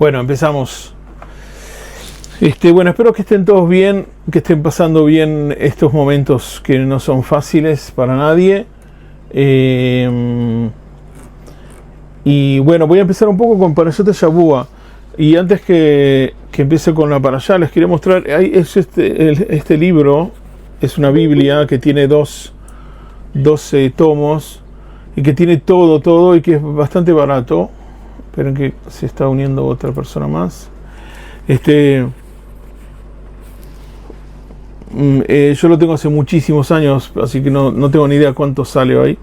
Bueno, empezamos. Bueno, espero que estén todos bien, que estén pasando bien estos momentos que no son fáciles para nadie. Y bueno, voy a empezar un poco con Parashat Shavua. Y antes que empiece con la Parashá, les quería mostrar, este libro es una Biblia que tiene 12 tomos y que tiene todo y que es bastante barato. Esperen que se está uniendo otra persona más. Yo lo tengo hace muchísimos años, así que no tengo ni idea cuánto sale hoy.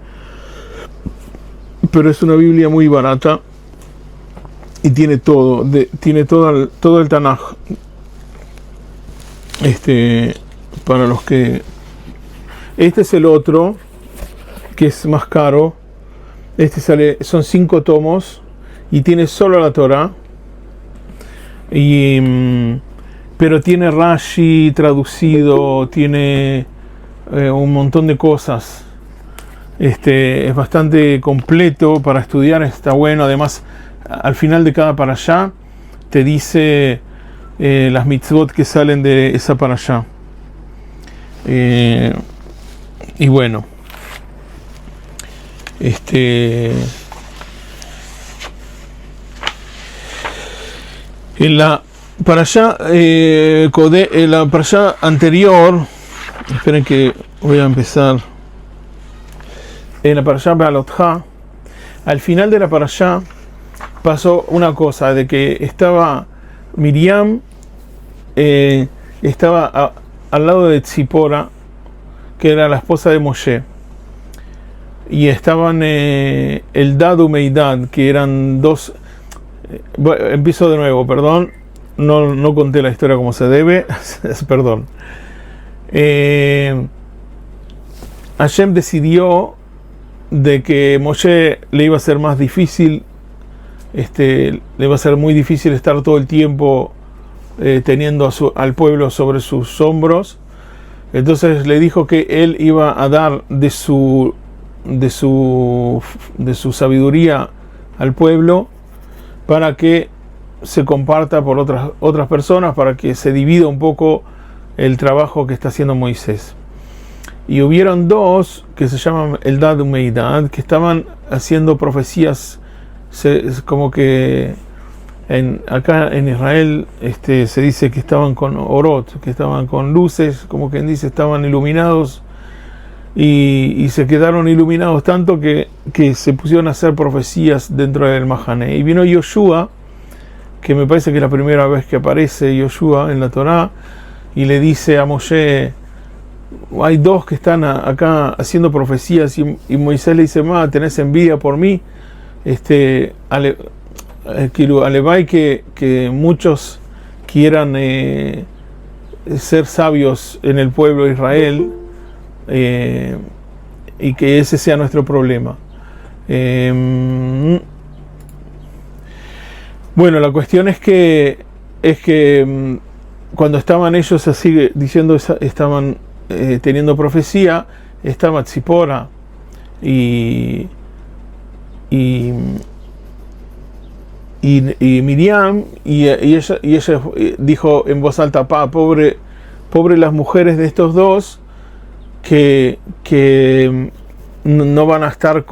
Pero es una Biblia muy barata y tiene todo, tiene todo el Tanaj. Para los que... Este es el otro, que es más caro. Son 5 tomos y tiene solo la Torah. Pero tiene Rashi traducido, tiene un montón de cosas. Es bastante completo para estudiar, está bueno. Además, al final de cada parashá te dice las mitzvot que salen de esa parashá. Y bueno, en la parashá la parashá anterior, esperen que voy a empezar. En la parashá Be'alotcha, al final de la parashá pasó una cosa, de que estaba Miriam, estaba al lado de Tzipora, que era la esposa de Moshe, y estaban Eldad y Meidad, que eran dos. Empiezo de nuevo, perdón, no conté la historia como se debe, perdón. Hashem decidió de que Moshe le iba a ser más difícil, le iba a ser muy difícil estar todo el tiempo teniendo al pueblo sobre sus hombros. Entonces le dijo que él iba a dar de su sabiduría al pueblo para que se comparta por otras personas, para que se divida un poco el trabajo que está haciendo Moisés. Y hubieron dos que se llaman Eldad y Meidad, que estaban haciendo profecías, como que acá en Israel se dice que estaban con orot, que estaban con luces, como quien dice, estaban iluminados, y se quedaron iluminados tanto que se pusieron a hacer profecías dentro del Mahané. Y vino Yoshua, que me parece que es la primera vez que aparece Yoshua en la Torá, y le dice a Moshe: hay dos que están acá haciendo profecías, y Moisés le dice: ¿tenés envidia por mí? Alevay que muchos quieran ser sabios en el pueblo de Israel, y que ese sea nuestro problema. Bueno, la cuestión es que cuando estaban ellos así diciendo, estaban teniendo profecía, estaba Tzipora y Miriam, y ella dijo en voz alta: pobre las mujeres de estos dos, que no van a estar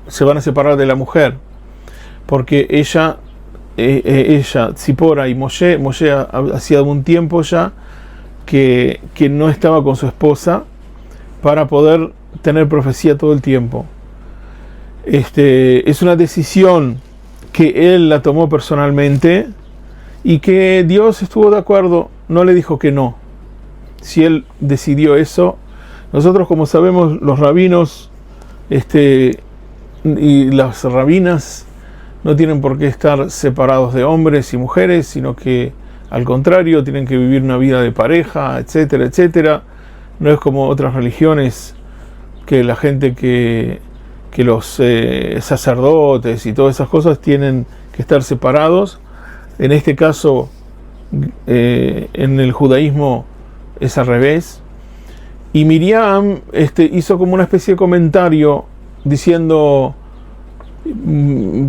se van a separar de la mujer, porque ella, Tzipora y Moshe hacía algún tiempo ya que no estaba con su esposa para poder tener profecía todo el tiempo. Es una decisión que él la tomó personalmente y que Dios estuvo de acuerdo, no le dijo que no. Si él decidió eso, nosotros, como sabemos, los rabinos y las rabinas no tienen por qué estar separados de hombres y mujeres, sino que al contrario, tienen que vivir una vida de pareja, etcétera, etcétera. No es como otras religiones, que la gente que los sacerdotes y todas esas cosas tienen que estar separados. En este caso, en el judaísmo es al revés. Y Miriam hizo como una especie de comentario diciendo: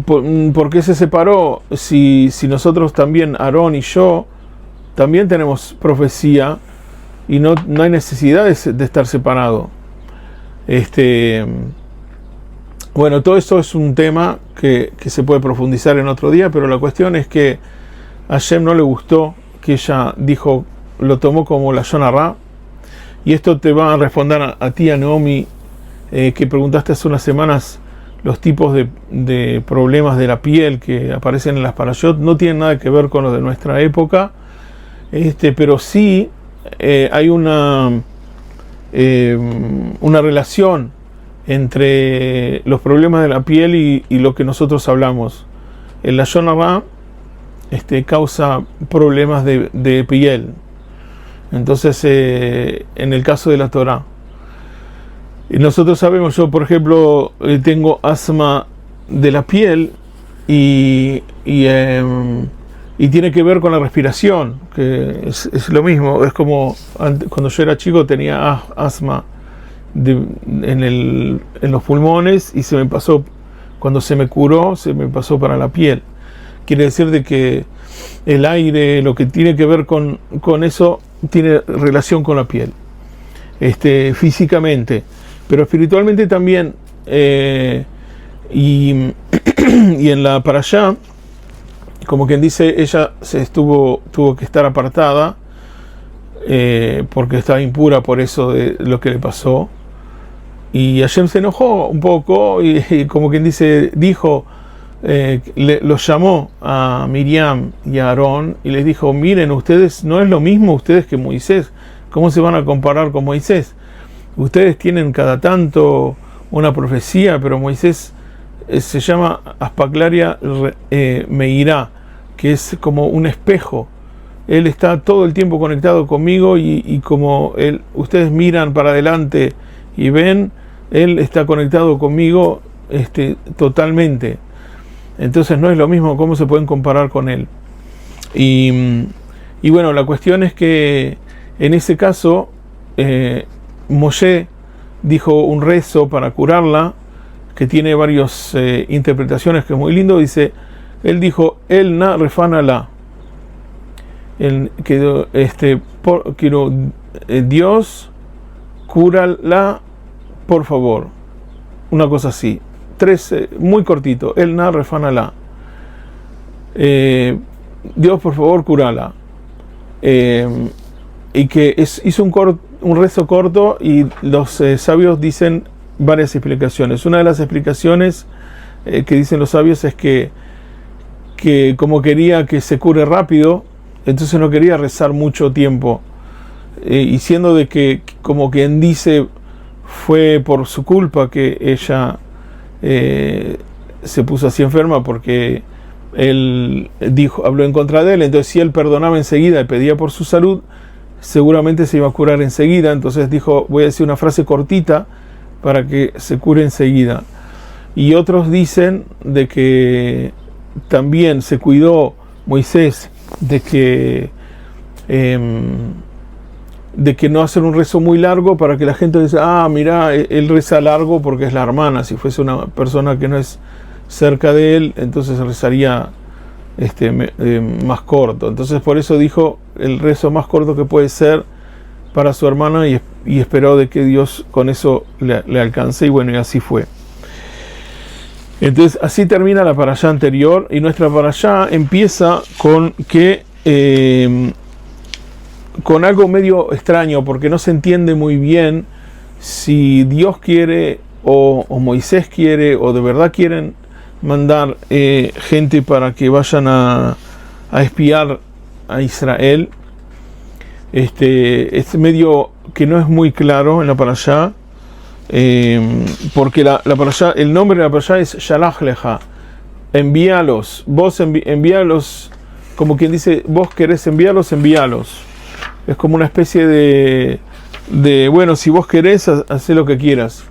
¿Por qué se separó? Si nosotros también, Aarón y yo, también tenemos profecía y no hay necesidad de estar separado. Bueno, todo esto es un tema que se puede profundizar en otro día, pero la cuestión es que a Hashem no le gustó que ella dijo, lo tomó como la Lashon Hara, y esto te va a responder a ti, a Naomi, que preguntaste hace unas semanas los tipos de problemas de la piel que aparecen en las parashot. No tienen nada que ver con los de nuestra época, pero sí hay una relación entre los problemas de la piel y lo que nosotros hablamos. El Lashon Hara causa problemas de piel. Entonces, en el caso de la Torah, y nosotros sabemos, yo por ejemplo tengo asma de la piel y tiene que ver con la respiración, que es lo mismo. Es como cuando yo era chico tenía asma en los pulmones, y se me pasó, cuando se me curó, se me pasó para la piel. Quiere decir de que el aire, lo que tiene que ver con eso, tiene relación con la piel, físicamente, pero espiritualmente también. Y en la parashá, como quien dice, ella tuvo que estar apartada porque estaba impura por eso de lo que le pasó, y Hashem se enojó un poco y como quien dice, dijo, los llamó a Miriam y a Aarón y les dijo, miren, ustedes no es lo mismo ustedes que Moisés. ¿Cómo se van a comparar con Moisés? Ustedes tienen cada tanto una profecía, pero Moisés se llama Aspaklaria Meirá, que es como un espejo. Él está todo el tiempo conectado conmigo, y como ustedes miran para adelante y ven, él está conectado conmigo totalmente. Entonces no es lo mismo. ¿Cómo se pueden comparar con él? Y bueno, la cuestión es que en ese caso Moshe dijo un rezo para curarla, que tiene varias interpretaciones, que es muy lindo. Él dijo, El na refanala, Dios, cúrala, por favor. Una cosa así. Muy cortito. El na refanala. Dios, por favor, cúrala. Y que hizo un rezo corto, y los sabios dicen varias explicaciones. Una de las explicaciones que dicen los sabios es que como quería que se cure rápido, entonces no quería rezar mucho tiempo, y siendo de que, como quien dice, fue por su culpa que ella se puso así enferma, porque él habló en contra de él. Entonces, si él perdonaba enseguida y pedía por su salud, seguramente se iba a curar enseguida. Entonces dijo, voy a decir una frase cortita para que se cure enseguida. Y otros dicen de que también se cuidó Moisés de que no hacer un rezo muy largo, para que la gente diga, mira, él reza largo porque es la hermana. Si fuese una persona que no es cerca de él, entonces rezaría más corto. Entonces por eso dijo el rezo más corto que puede ser para su hermana, y esperó de que Dios con eso le alcance, y bueno, y así fue. Entonces así termina la parashá anterior, y nuestra parashá empieza con con algo medio extraño, porque no se entiende muy bien si Dios quiere o Moisés quiere, o de verdad quieren mandar gente para que vayan a espiar a Israel. Es medio que no es muy claro en la parashá, porque la parashá, el nombre de la parashá es Shalach Lecha, envíalos, vos envíalos, como quien dice, vos querés enviarlos, envíalos. Es como una especie de bueno, si vos querés, hacé lo que quieras.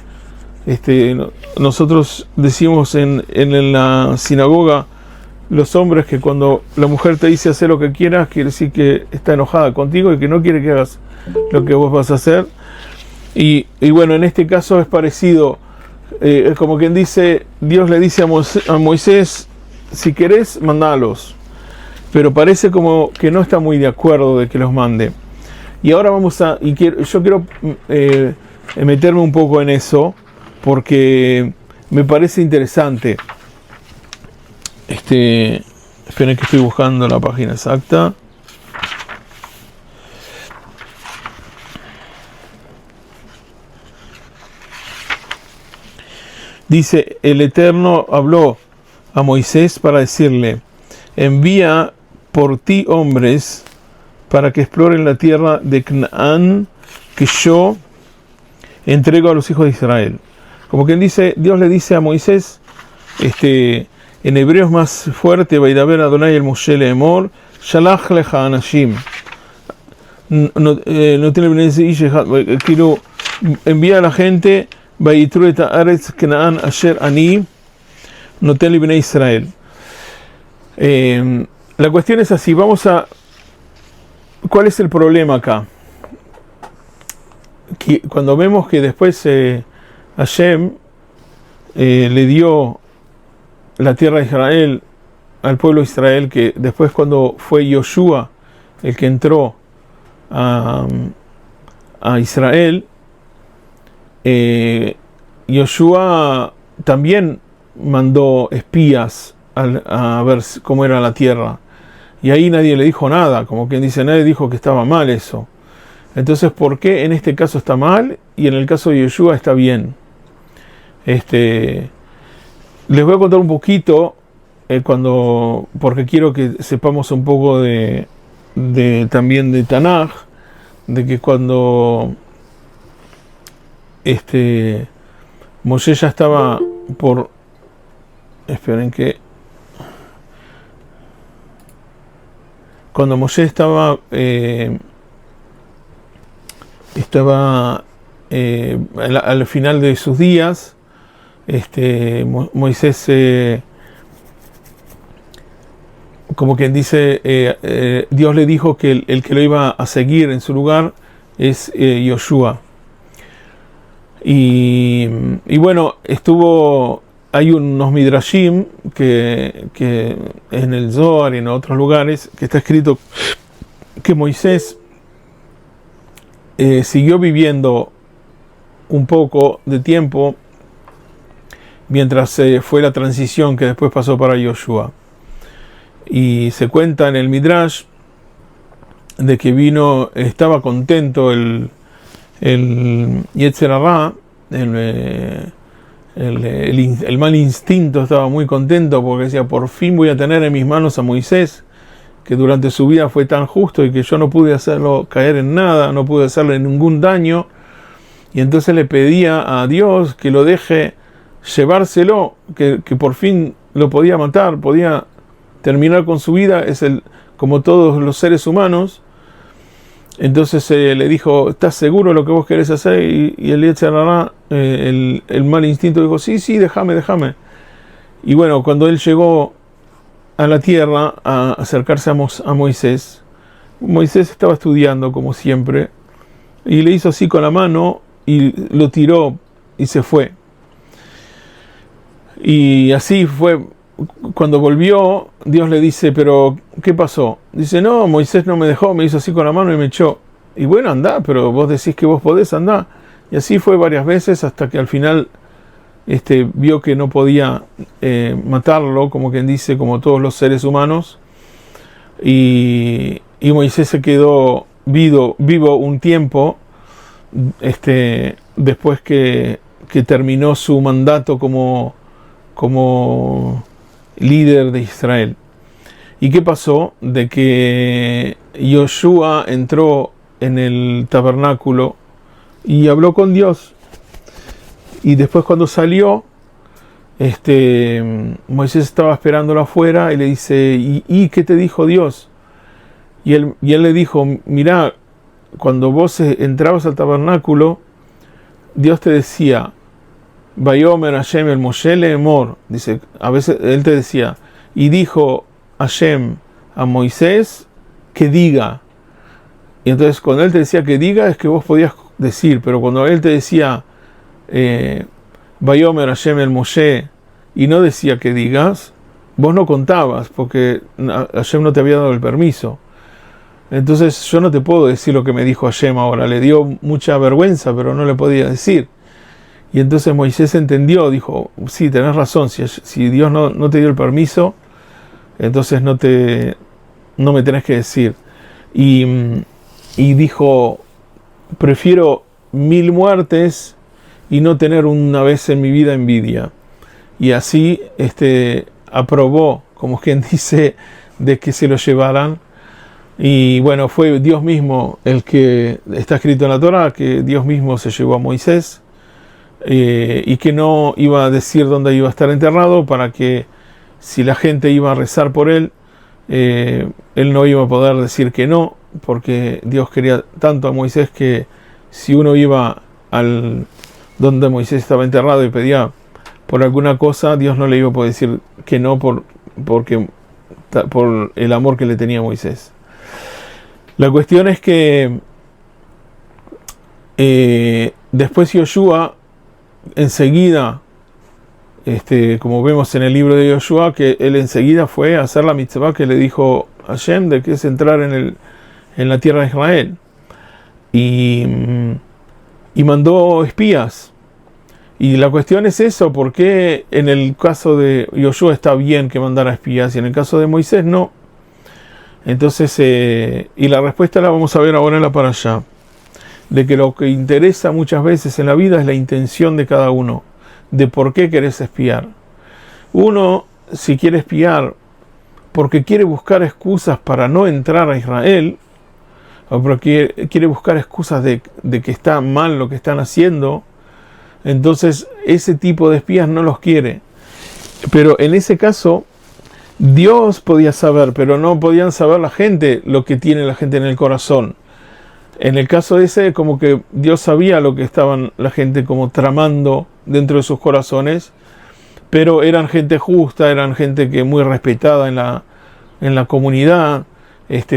Nosotros decimos en la sinagoga, los hombres, que cuando la mujer te dice hacer lo que quieras, quiere decir que está enojada contigo y que no quiere que hagas lo que vos vas a hacer. Y bueno, en este caso es parecido. como quien dice, Dios le dice a Moisés, si querés, mandalos. Pero parece como que no está muy de acuerdo de que los mande. Y ahora yo quiero meterme un poco en eso, porque me parece interesante. Esperen que estoy buscando la página exacta. Dice, el Eterno habló a Moisés para decirle, envía por ti hombres para que exploren la tierra de Canaán que yo entrego a los hijos de Israel. Como quien dice, Dios le dice a Moisés, en hebreo es más fuerte, Vaidaber Adonai el Moshe Leemor, Shalach lecha anashim. No tiene quiero enviar a la gente, Vaitru et haaretz Canaan asher ani, noten li bnei Israel. La cuestión es así, ¿cuál es el problema acá? Cuando vemos que después Hashem le dio la tierra de Israel al pueblo de Israel, que después cuando fue Yoshua el que entró a Israel, Yoshua también mandó espías a ver cómo era la tierra, y ahí nadie le dijo nada, como quien dice, nadie dijo que estaba mal eso. Entonces, ¿por qué en este caso está mal y en el caso de Yoshua está bien? Les voy a contar un poquito, porque quiero que sepamos un poco también de Tanaj, de que cuando Moshe ya estaba por... Esperen que... Cuando Moshe estaba al final de sus días, Moisés, como quien dice, Dios le dijo que el que lo iba a seguir en su lugar es Yoshua. Y bueno, hay unos midrashim que en el Zohar y en otros lugares que está escrito que Moisés siguió viviendo un poco de tiempo mientras fue la transición que después pasó para Yoshua. Y se cuenta en el Midrash de que estaba contento el Yetzer Hara, el mal instinto estaba muy contento porque decía, por fin voy a tener en mis manos a Moisés, que durante su vida fue tan justo y que yo no pude hacerlo caer en nada, no pude hacerle ningún daño. Y entonces le pedía a Dios que lo deje llevárselo, que por fin lo podía matar, podía terminar con su vida, como todos los seres humanos. Entonces le dijo, ¿estás seguro de lo que vos querés hacer? Y el Yetzer Hara, el mal instinto, dijo, sí, déjame. Y bueno, cuando él llegó a la tierra a acercarse a Moisés, Moisés estaba estudiando como siempre, y le hizo así con la mano, y lo tiró, y se fue. Y así fue. Cuando volvió, Dios le dice, pero ¿qué pasó? Dice, no, Moisés no me dejó, me hizo así con la mano y me echó. Y bueno, andá, pero vos decís que vos podés, andá. Y así fue varias veces hasta que al final vio que no podía matarlo, como quien dice, como todos los seres humanos. Y Moisés se quedó vivo un tiempo después que terminó su mandato como líder de Israel. ¿Y qué pasó? De que Yoshua entró en el tabernáculo y habló con Dios. Y después cuando salió, Moisés estaba esperándolo afuera y le dice, ¿y qué te dijo Dios? Y él le dijo, mirá, cuando vos entrabas al tabernáculo, Dios te decía, Vayomer Hashem el Moshe Leemor, dice, a veces él te decía, y dijo Hashem a Moisés que diga. Y entonces cuando él te decía que diga es que vos podías decir, pero cuando él te decía Vayomer Hashem el Moshe, y no decía que digas, vos no contabas, porque Hashem no te había dado el permiso. Entonces yo no te puedo decir lo que me dijo Hashem ahora. Le dio mucha vergüenza, pero no le podía decir. Y entonces Moisés entendió, dijo, sí, tenés razón, si Dios no te dio el permiso, entonces no me tenés que decir. Y dijo, prefiero 1000 muertes y no tener una vez en mi vida envidia. Y así aprobó, como quien dice, de que se lo llevaran. Y bueno, fue Dios mismo el que está escrito en la Torá, que Dios mismo se llevó a Moisés, y que no iba a decir dónde iba a estar enterrado, para que si la gente iba a rezar por él, él no iba a poder decir que no, porque Dios quería tanto a Moisés que si uno iba al donde Moisés estaba enterrado y pedía por alguna cosa, Dios no le iba a poder decir que no por el amor que le tenía a Moisés. La cuestión es que después Yoshua enseguida, como vemos en el libro de Yoshua, que él enseguida fue a hacer la mitzvah que le dijo a Hashem, de que es entrar en la tierra de Israel, y mandó espías. Y la cuestión es eso, ¿por qué en el caso de Yoshua está bien que mandara espías y en el caso de Moisés no? Entonces, y la respuesta la vamos a ver ahora en la parashá, de que lo que interesa muchas veces en la vida es la intención de cada uno, de por qué querés espiar. Uno, si quiere espiar porque quiere buscar excusas para no entrar a Israel, o porque quiere buscar excusas de que está mal lo que están haciendo, entonces ese tipo de espías no los quiere. Pero en ese caso, Dios podía saber, pero no podían saber la gente lo que tiene la gente en el corazón. En el caso ese, como que Dios sabía lo que estaban la gente como tramando dentro de sus corazones, pero eran gente justa, eran gente que muy respetada en la comunidad,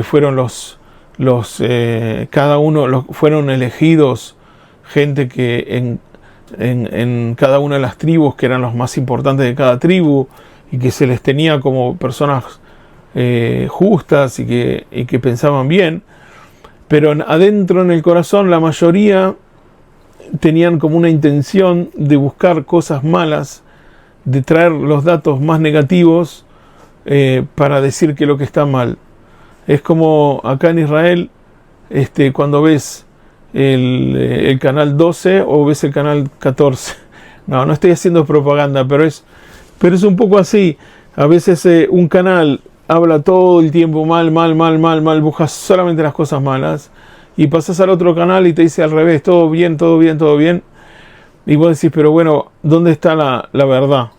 fueron cada uno fueron elegidos gente que en cada una de las tribus, que eran los más importantes de cada tribu, y que se les tenía como personas justas y que pensaban bien, pero adentro en el corazón la mayoría tenían como una intención de buscar cosas malas, de traer los datos más negativos para decir que lo que está mal. Es como acá en Israel, cuando ves el canal 12 o ves el canal 14. No estoy haciendo propaganda, pero es un poco así. A veces un canal habla todo el tiempo mal, busca solamente las cosas malas, y pasas al otro canal y te dice al revés, todo bien, y vos decís, pero bueno, ¿dónde está la verdad?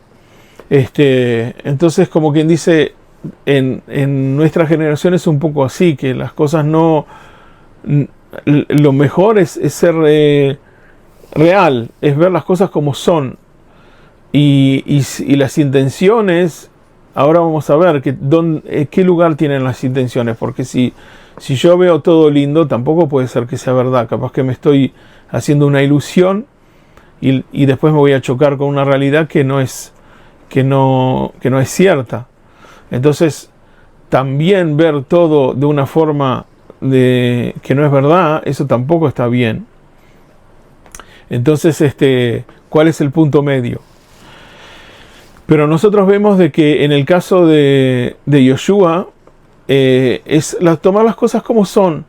Entonces, como quien dice, en nuestra generación es un poco así, que las cosas no... Lo mejor es ser real, es ver las cosas como son, y las intenciones. Ahora vamos a ver qué lugar tienen las intenciones, porque si yo veo todo lindo, tampoco puede ser que sea verdad. Capaz que me estoy haciendo una ilusión y después me voy a chocar con una realidad que no es cierta. Entonces, también ver todo de una forma que no es verdad, eso tampoco está bien. Entonces, ¿cuál es el punto medio? Pero nosotros vemos de que en el caso de Yoshua, es tomar las cosas como son.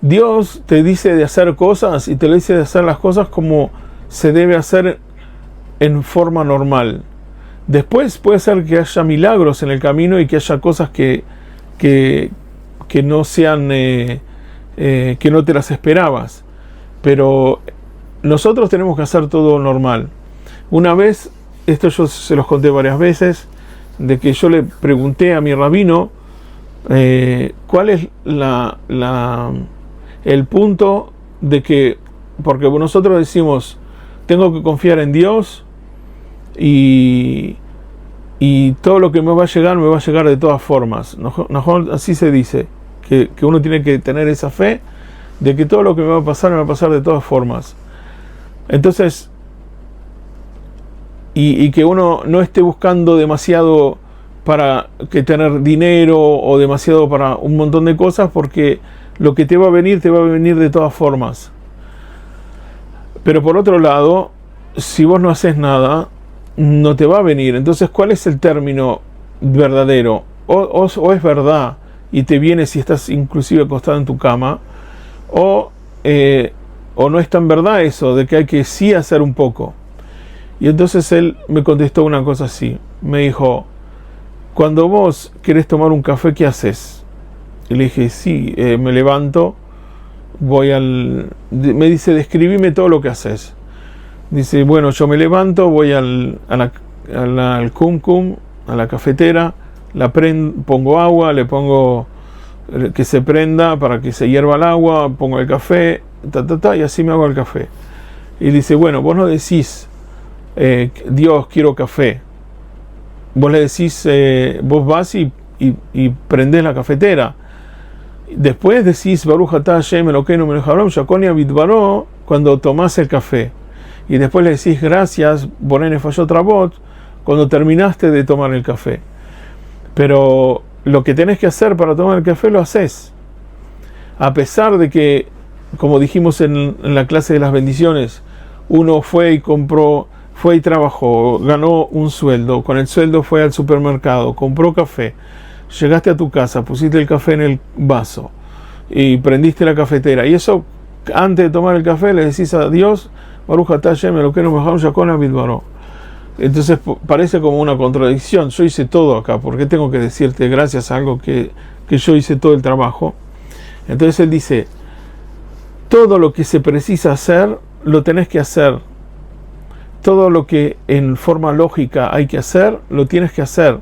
Dios te dice de hacer cosas y te lo dice de hacer las cosas como se debe hacer en forma normal. Después puede ser que haya milagros en el camino y que haya cosas que no sean, que no te las esperabas. Pero nosotros tenemos que hacer todo normal. Una vez, esto yo se los conté varias veces, de que yo le pregunté a mi rabino cuál es el punto de que, porque nosotros decimos, tengo que confiar en Dios y todo lo que me va a llegar de todas formas. Así se dice, que uno tiene que tener esa fe de que todo lo que me va a pasar de todas formas. Entonces, y que uno no esté buscando demasiado para que tener dinero o demasiado para un montón de cosas, porque lo que te va a venir de todas formas. Pero por otro lado, si vos no haces nada, no te va a venir. Entonces, ¿cuál es el término verdadero? O es verdad y te viene si estás inclusive acostado en tu cama, o no es tan verdad eso, de que hay que sí hacer un poco. Y entonces él me contestó una cosa así. Me dijo, cuando vos querés tomar un café, ¿qué haces? Y le dije, sí, me levanto, me dice, describime todo lo que haces. Dice, bueno, yo me levanto, voy al kumkum, a la cafetera, pongo agua, le pongo que se prenda para que se hierva el agua, pongo el café, y así me hago el café. Y dice, bueno, vos no decís, Dios, quiero café. Vos le decís, vos vas y prendés la cafetera. Después decís, Baruch atah Hashem Elokeinu melech haolam shakoni abidbaro, cuando tomás el café. Y después le decís, gracias, Borei nefashot rabot, cuando terminaste de tomar el café. Pero lo que tenés que hacer para tomar el café lo haces. A pesar de que, como dijimos en la clase de las bendiciones, uno fue y trabajó, ganó un sueldo, con el sueldo fue al supermercado, compró café, llegaste a tu casa, pusiste el café en el vaso y prendiste la cafetera, y eso antes de tomar el café le decís a Dios, Baruch atah Hashem Elokeinu melech haolam shakoni abidbaro. Entonces parece como una contradicción. Yo hice todo acá, ¿por qué tengo que decirte gracias a algo que yo hice todo el trabajo? Entonces él dice, todo lo que se precisa hacer, lo tenés que hacer. Todo lo que en forma lógica hay que hacer, lo tienes que hacer.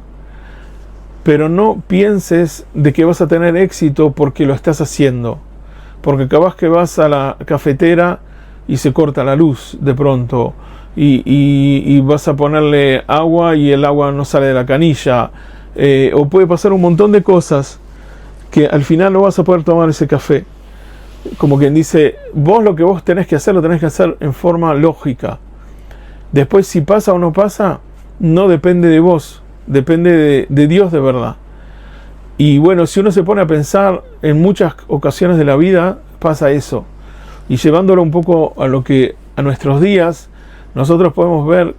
Pero no pienses de que vas a tener éxito porque lo estás haciendo. Porque capaz que vas a la cafetera y se corta la luz de pronto. Y vas a ponerle agua y el agua no sale de la canilla. O puede pasar un montón de cosas que al final no vas a poder tomar ese café. Como quien dice, vos lo que vos tenés que hacer, lo tenés que hacer en forma lógica. Después, si pasa o no pasa, no depende de vos, depende de Dios de verdad. Y bueno, si uno se pone a pensar, en muchas ocasiones de la vida pasa eso. Y llevándolo un poco a nuestros días, nosotros podemos ver,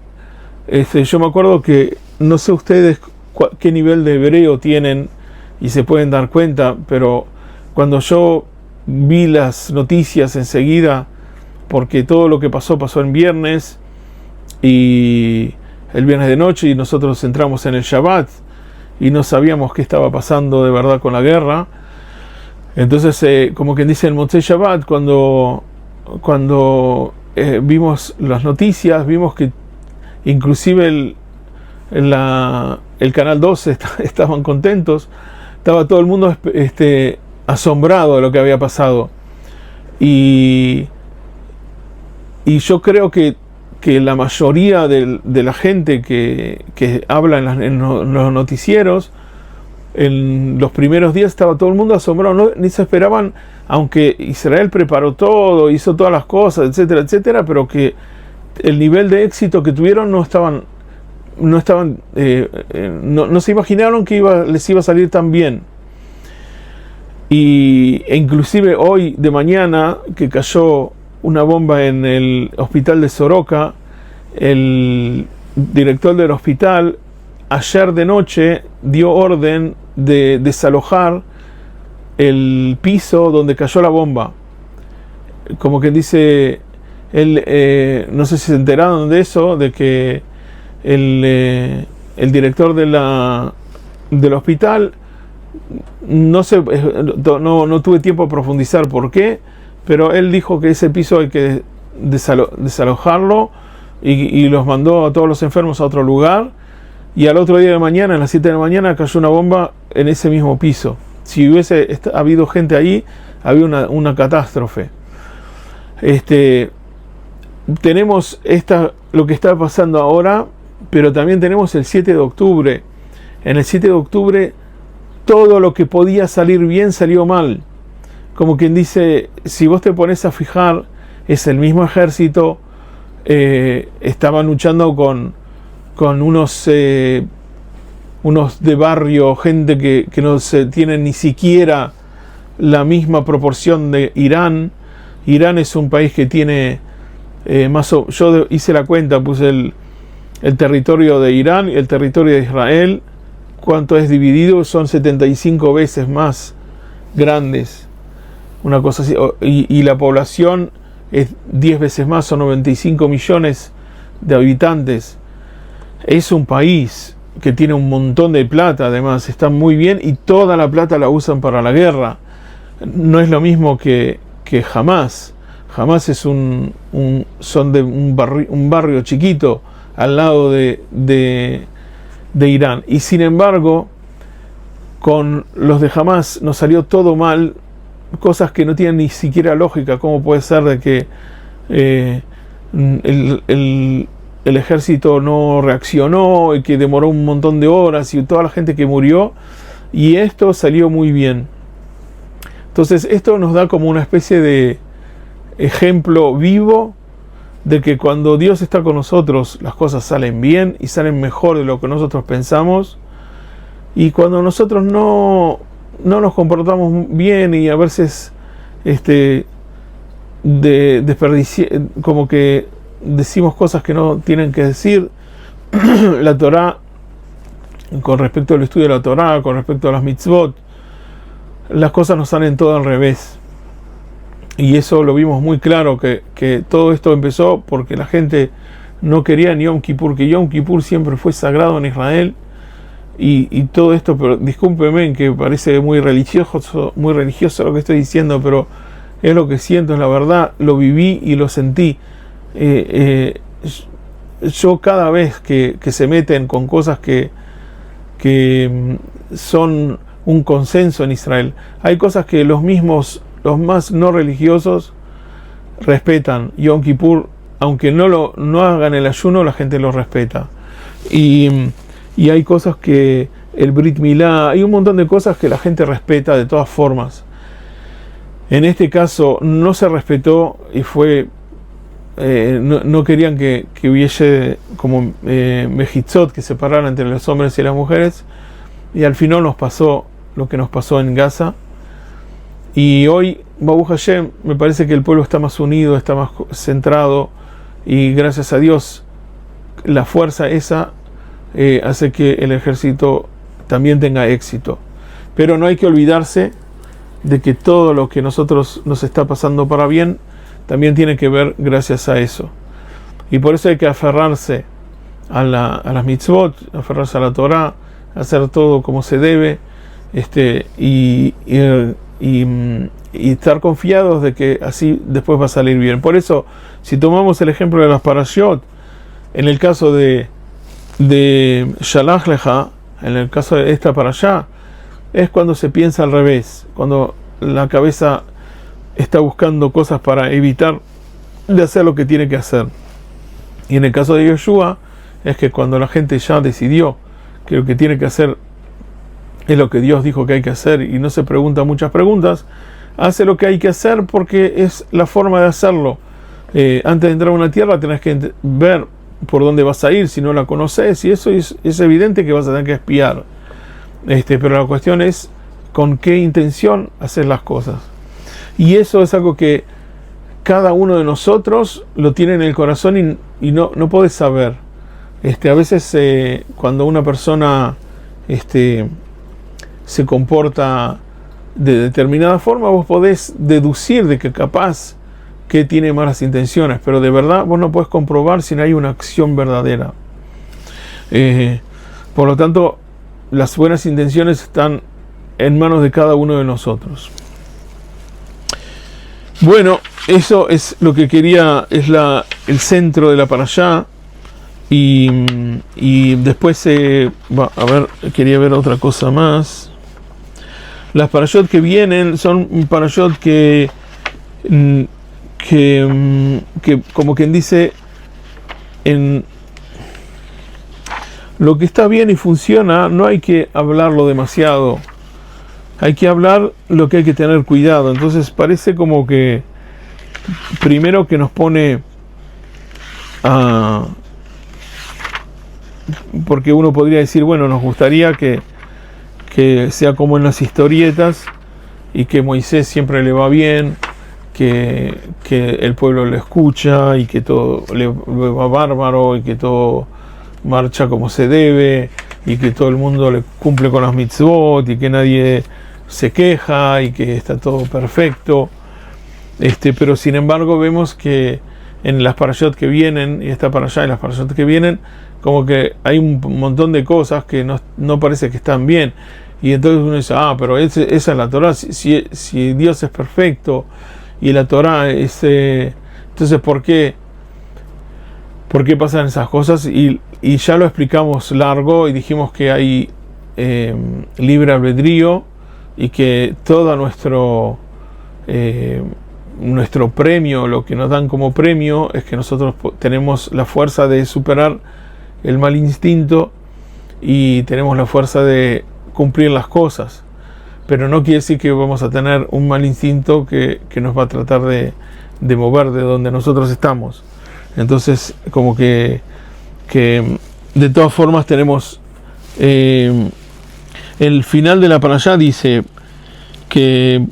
yo me acuerdo que, no sé ustedes qué nivel de hebreo tienen y se pueden dar cuenta, pero cuando yo vi las noticias enseguida, porque todo lo que pasó en viernes, y el viernes de noche, y nosotros entramos en el Shabbat y no sabíamos qué estaba pasando de verdad con la guerra. Entonces, como quien dice, el Motzei Shabbat, cuando vimos las noticias, vimos que inclusive el Canal 12 estaban contentos, estaba todo el mundo asombrado de lo que había pasado. Y yo creo que la mayoría de la gente que habla en los noticieros, en los primeros días estaba todo el mundo asombrado, ni se esperaban, aunque Israel preparó todo, hizo todas las cosas, etcétera, etcétera, pero que el nivel de éxito que tuvieron no se imaginaron que les iba a salir tan bien. E inclusive hoy de mañana, que cayó una bomba en el hospital de Soroka, el director del hospital ayer de noche dio orden de desalojar el piso donde cayó la bomba. Como que dice él, no sé si se enteraron de eso, de que el director del hospital, no tuve tiempo a profundizar por qué, pero él dijo que ese piso hay que desalojarlo y los mandó a todos los enfermos a otro lugar, y al otro día de mañana, a las 7 de la mañana, cayó una bomba en ese mismo piso. Si hubiese habido gente ahí, había una catástrofe. Tenemos lo que está pasando ahora, pero también tenemos el 7 de octubre. En el 7 de octubre, todo lo que podía salir bien salió mal. Como quien dice, si vos te pones a fijar, es el mismo ejército, estaban luchando con unos de barrio, gente que no se tienen ni siquiera la misma proporción de Irán. Irán es un país que tiene yo hice la cuenta, puse el territorio de Irán y el territorio de Israel, cuánto es dividido, son 75 veces más grandes, una cosa así, y la población es 10 veces más, son 95 millones de habitantes. Es un país que tiene un montón de plata, además está muy bien, y toda la plata la usan para la guerra. No es lo mismo que Hamás. Hamás es un barrio chiquito al lado de Irán, y sin embargo con los de Hamás nos salió todo mal, cosas que no tienen ni siquiera lógica. ¿Cómo puede ser de que el ejército no reaccionó y que demoró un montón de horas y toda la gente que murió, y esto salió muy bien? Entonces esto nos da como una especie de ejemplo vivo de que cuando Dios está con nosotros las cosas salen bien y salen mejor de lo que nosotros pensamos, y cuando nosotros no nos comportamos bien y a veces como que decimos cosas que no tienen que decir, la Torá, con respecto al estudio de la Torá, con respecto a las mitzvot, las cosas nos salen todo al revés. Y eso lo vimos muy claro, que todo esto empezó porque la gente no quería Yom Kippur, que Yom Kippur siempre fue sagrado en Israel, y todo esto, pero discúlpeme que parece muy religioso lo que estoy diciendo, pero es lo que siento, es la verdad, lo viví y lo sentí. Yo cada vez que se meten con cosas que son un consenso en Israel, hay cosas que los más no religiosos respetan. Yom Kippur, aunque no hagan el ayuno, la gente lo respeta. Y hay cosas que el Brit Milá, hay un montón de cosas que la gente respeta de todas formas. En este caso no se respetó y fue no querían que hubiese como mejitzot, que separaran entre los hombres y las mujeres, y al final nos pasó lo que nos pasó en Gaza. Y hoy, Baruch Hashem, me parece que el pueblo está más unido, está más centrado, y gracias a Dios la fuerza esa hace que el ejército también tenga éxito. Pero no hay que olvidarse de que todo lo que nos está pasando para bien también tiene que ver gracias a eso. Y por eso hay que aferrarse a las mitzvot, aferrarse a la Torah, hacer todo como se debe, y estar confiados de que así después va a salir bien. Por eso, si tomamos el ejemplo de las parashot, en el caso de Shalach Lecha, en el caso de esta parashá, es cuando se piensa al revés, cuando la cabeza está buscando cosas para evitar de hacer lo que tiene que hacer. Y en el caso de Yoshua, es que cuando la gente ya decidió que lo que tiene que hacer es lo que Dios dijo que hay que hacer y no se pregunta muchas preguntas, hace lo que hay que hacer porque es la forma de hacerlo. Antes de entrar a una tierra tenés que ver por dónde vas a ir si no la conoces, y eso es evidente que vas a tener que espiar. Pero la cuestión es con qué intención hacer las cosas. Y eso es algo que cada uno de nosotros lo tiene en el corazón y no podés saber. A veces cuando una persona se comporta de determinada forma, vos podés deducir de que capaz que tiene malas intenciones, pero de verdad vos no podés comprobar si no hay una acción verdadera. Por lo tanto, las buenas intenciones están en manos de cada uno de nosotros. Bueno, eso es lo que quería, es el centro de la parashá. Y después, quería ver otra cosa más. Las parashot que vienen son parashot que como quien dice, en lo que está bien y funciona, no hay que hablarlo demasiado. Hay que hablar lo que hay que tener cuidado. Entonces parece como que primero que nos pone porque uno podría decir, bueno, nos gustaría que sea como en las historietas y que Moisés siempre le va bien, que el pueblo le escucha y que todo le va bárbaro y que todo marcha como se debe y que todo el mundo le cumple con las mitzvot y que nadie se queja y que está todo perfecto. Pero sin embargo vemos que en las parashot que vienen, y está para allá en las parashot que vienen, como que hay un montón de cosas que no parece que están bien. Y entonces uno dice, pero esa es la Torah, si Dios es perfecto y la Torah es... entonces, ¿por qué pasan esas cosas? Y ya lo explicamos largo y dijimos que hay libre albedrío y que todo nuestro premio, lo que nos dan como premio, es que nosotros tenemos la fuerza de superar el mal instinto y tenemos la fuerza de cumplir las cosas, pero no quiere decir que vamos a tener un mal instinto que nos va a tratar de mover de donde nosotros estamos. Entonces, como que de todas formas tenemos el final de la parashá dice que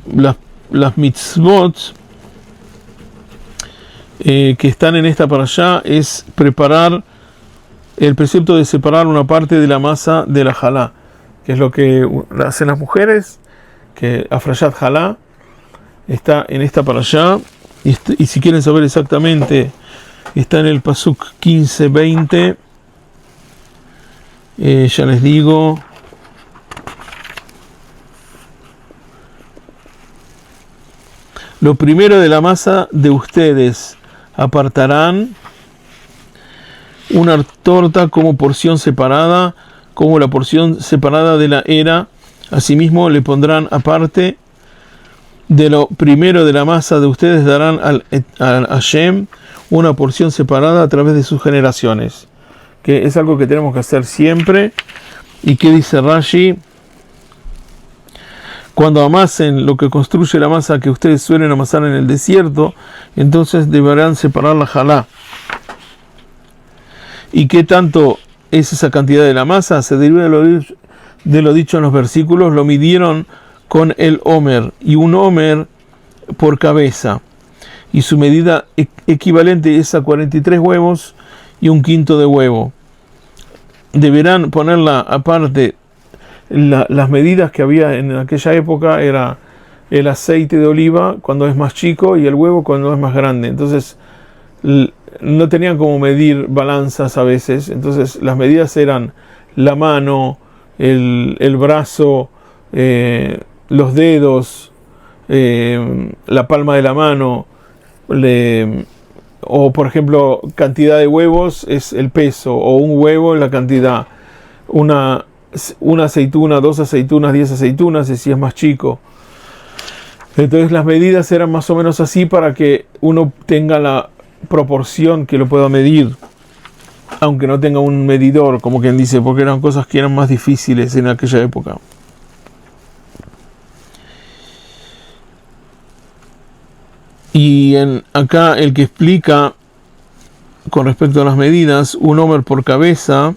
las mitzvot que están en esta parashá es preparar el precepto de separar una parte de la masa de la jalá, que es lo que hacen las mujeres, que Afrayat Jalá está en esta parashá, y si quieren saber exactamente, está en el pasuk 15-20, ya les digo, lo primero de la masa de ustedes apartarán una torta como porción separada, como la porción separada de la era. Asimismo le pondrán aparte de lo primero de la masa de ustedes, darán al Hashem una porción separada a través de sus generaciones, que es algo que tenemos que hacer siempre. Y que dice Rashi: cuando amasen lo que construye la masa que ustedes suelen amasar en el desierto, entonces deberán separar la jalá. ¿Y qué tanto es esa cantidad de la masa? Se deriva de lo dicho en los versículos. Lo midieron con el homer, y un homer por cabeza, y su medida equivalente es a 43 huevos y un quinto de huevo. Deberán ponerla aparte. Las medidas que había en aquella época era el aceite de oliva cuando es más chico y el huevo cuando es más grande. Entonces no tenían como medir balanzas a veces. Entonces las medidas eran la mano, el brazo, los dedos, la palma de la mano, o por ejemplo cantidad de huevos es el peso, o un huevo es la cantidad, una aceituna, 2 aceitunas, 10 aceitunas, y si es más chico. Entonces las medidas eran más o menos así para que uno tenga la proporción que lo pueda medir, aunque no tenga un medidor, como quien dice, porque eran cosas que eran más difíciles en aquella época. Y acá el que explica con respecto a las medidas, un homer por cabeza,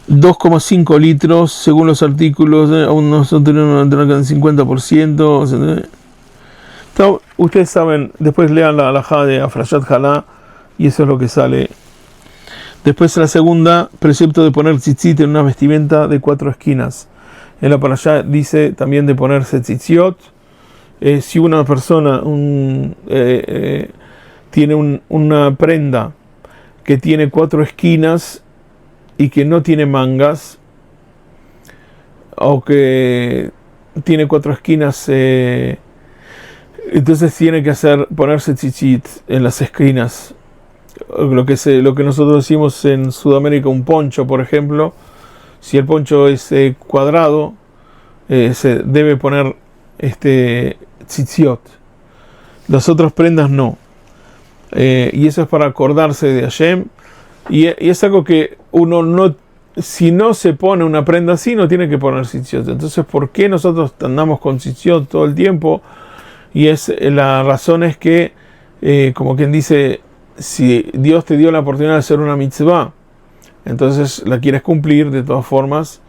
$2,5 litros según los artículos, aún nosotros tenemos un 50%. Ustedes saben, después lean la halajá de Afrayat Jalá y eso es lo que sale. Después la segunda, precepto de poner tzitzit en una vestimenta de 4 esquinas. En la parashá dice también de ponerse tzitziot. Si una persona tiene una prenda que tiene 4 esquinas y que no tiene mangas, o que tiene 4 esquinas, entonces tiene que ponerse tzitzit en las esquinas. Lo que nosotros decimos en Sudamérica un poncho, por ejemplo. Si el poncho es cuadrado, se debe poner tzitziot. Las otras prendas no. Y eso es para acordarse de Hashem. Y es algo que uno no, si no se pone una prenda así, no tiene que poner tzitziot. Entonces, ¿por qué nosotros andamos con tzitziot todo el tiempo? Y la razón es que, como quien dice, si Dios te dio la oportunidad de hacer una mitzvah, entonces la quieres cumplir de todas formas,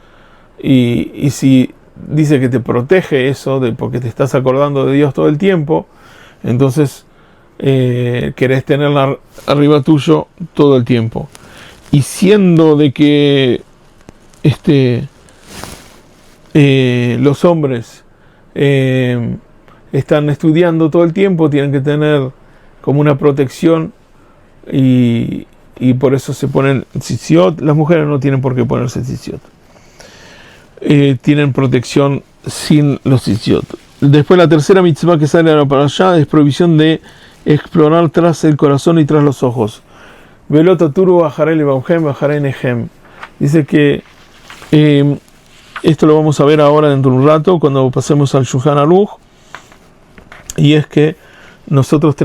y si dice que te protege eso, porque te estás acordando de Dios todo el tiempo, entonces querés tenerla arriba tuyo todo el tiempo. Y siendo de que los hombres están estudiando todo el tiempo, tienen que tener como una protección, y por eso se ponen tzitziot. Las mujeres no tienen por qué ponerse tzitziot, tienen protección sin los tzitziot. Después la tercera mitzvah que sale ahora para allá es prohibición de explorar tras el corazón y tras los ojos. Velotaturu bajaré baujem bajaré nejem. Dice que esto lo vamos a ver ahora dentro de un rato cuando pasemos al Shulchan Aruch, y es que nosotros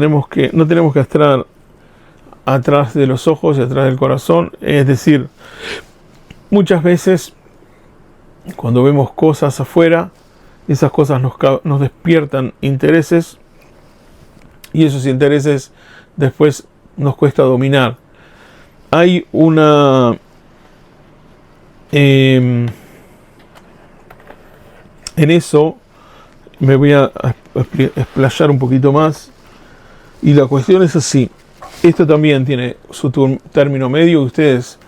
no tenemos que estar atrás de los ojos y atrás del corazón. Es decir, muchas veces cuando vemos cosas afuera, esas cosas nos despiertan intereses, y esos intereses después nos cuesta dominar. Hay una en eso me voy a explayar un poquito más, y la cuestión es así. Esto también tiene su término medio. Ustedes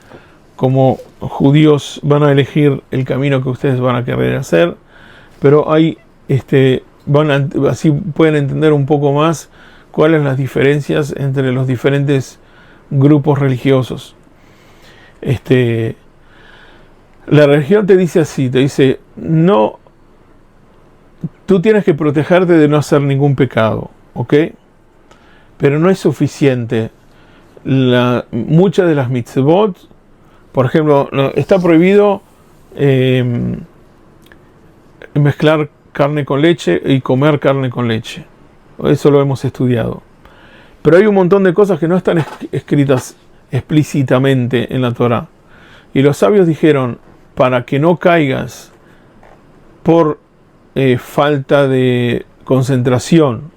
como judíos van a elegir el camino que ustedes van a querer hacer, pero hay así pueden entender un poco más cuáles son las diferencias entre los diferentes grupos religiosos. La religión te dice así, te dice, no, tú tienes que protegerte de no hacer ningún pecado, ¿ok? Pero no es suficiente. Muchas de las mitzvot, por ejemplo, está prohibido mezclar carne con leche y comer carne con leche. Eso lo hemos estudiado. Pero hay un montón de cosas que no están escritas explícitamente en la Torá. Y los sabios dijeron, para que no caigas por falta de concentración,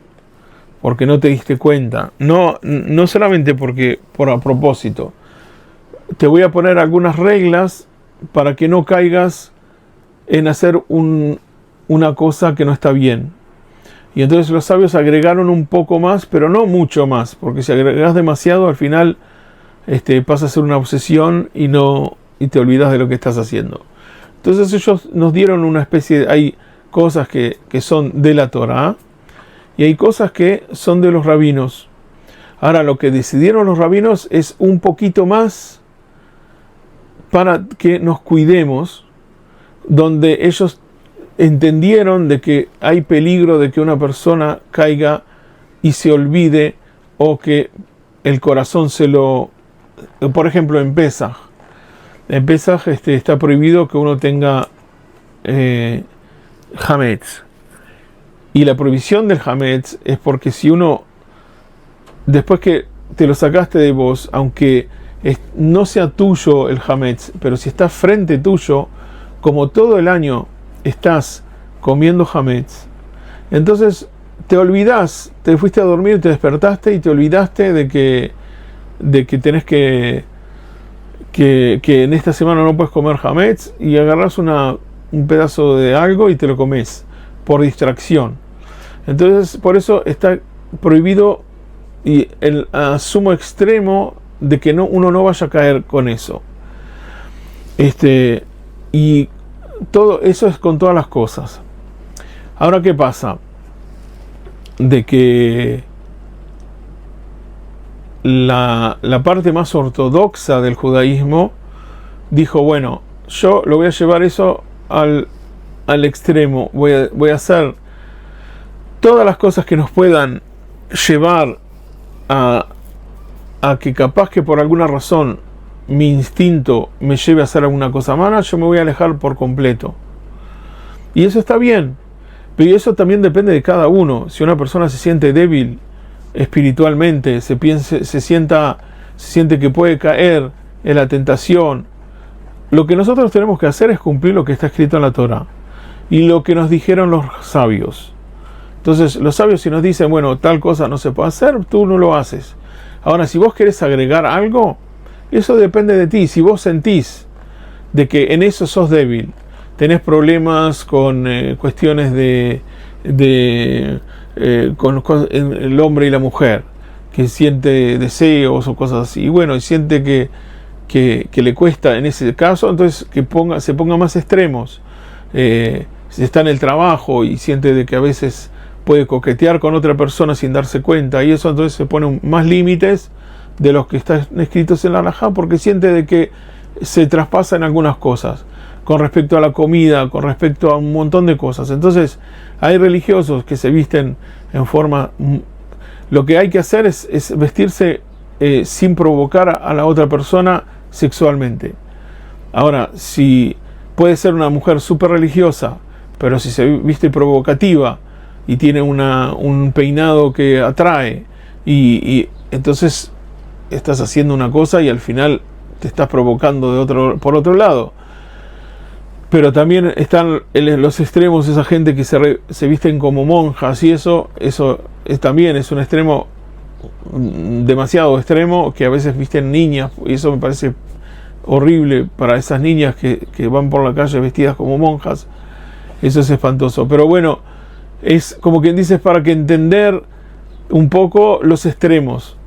porque no te diste cuenta, no solamente por a propósito, te voy a poner algunas reglas para que no caigas en hacer una cosa que no está bien. Y entonces los sabios agregaron un poco más, pero no mucho más, porque si agregas demasiado, al final pasa a ser una obsesión y te olvidas de lo que estás haciendo. Entonces ellos nos dieron una especie de... Hay cosas que son de la Torá, y hay cosas que son de los rabinos. Ahora, lo que decidieron los rabinos es un poquito más para que nos cuidemos, donde ellos entendieron de que hay peligro de que una persona caiga y se olvide, o que el corazón por ejemplo, en Pesaj. En Pesaj está prohibido que uno tenga Hametz. Y la prohibición del Hametz es porque si uno, después que te lo sacaste de vos, aunque no sea tuyo el Hametz, pero si está frente tuyo, como todo el año estás comiendo Hametz, entonces te olvidás, te fuiste a dormir, te despertaste y te olvidaste de que tenés que en esta semana no puedes comer Hametz, y agarrás un pedazo de algo y te lo comes por distracción. Entonces, por eso está prohibido, y el sumo extremo de que uno no vaya a caer con eso. Y todo eso es con todas las cosas. Ahora, ¿qué pasa? De que la parte más ortodoxa del judaísmo dijo, bueno, yo lo voy a llevar eso al extremo, voy a hacer todas las cosas que nos puedan llevar a que capaz que por alguna razón mi instinto me lleve a hacer alguna cosa mala, yo me voy a alejar por completo. Y Y eso está bien, pero eso también depende de cada uno. Si una persona se siente débil espiritualmente, se siente que puede caer en la tentación, lo que nosotros tenemos que hacer es cumplir lo que está escrito en la Torá y lo que nos dijeron los sabios. Entonces los sabios, si nos dicen, bueno, tal cosa no se puede hacer, tú no lo haces. Ahora, si vos querés agregar algo, eso depende de ti. Si vos sentís de que en eso sos débil, tenés problemas con cuestiones con el hombre y la mujer, que siente deseos o cosas así, y bueno, y siente que le cuesta en ese caso, entonces se ponga más extremos. Si está en el trabajo y siente de que a veces puede coquetear con otra persona sin darse cuenta, y eso entonces se pone más límites de los que están escritos en la halajá, porque siente de que se traspasan algunas cosas con respecto a la comida, con respecto a un montón de cosas. Entonces hay religiosos que se visten en forma... Lo que hay que hacer es vestirse sin provocar a la otra persona sexualmente. Ahora, si puede ser una mujer súper religiosa, pero si se viste provocativa y tiene un peinado que atrae, y entonces estás haciendo una cosa y al final te estás provocando por otro lado. Pero también están los extremos, esa gente que se visten como monjas, y eso también es un extremo demasiado extremo, que a veces visten niñas, y eso me parece horrible para esas niñas que van por la calle vestidas como monjas. Eso es espantoso. Pero bueno, es como quien dice, para que entender un poco los extremos.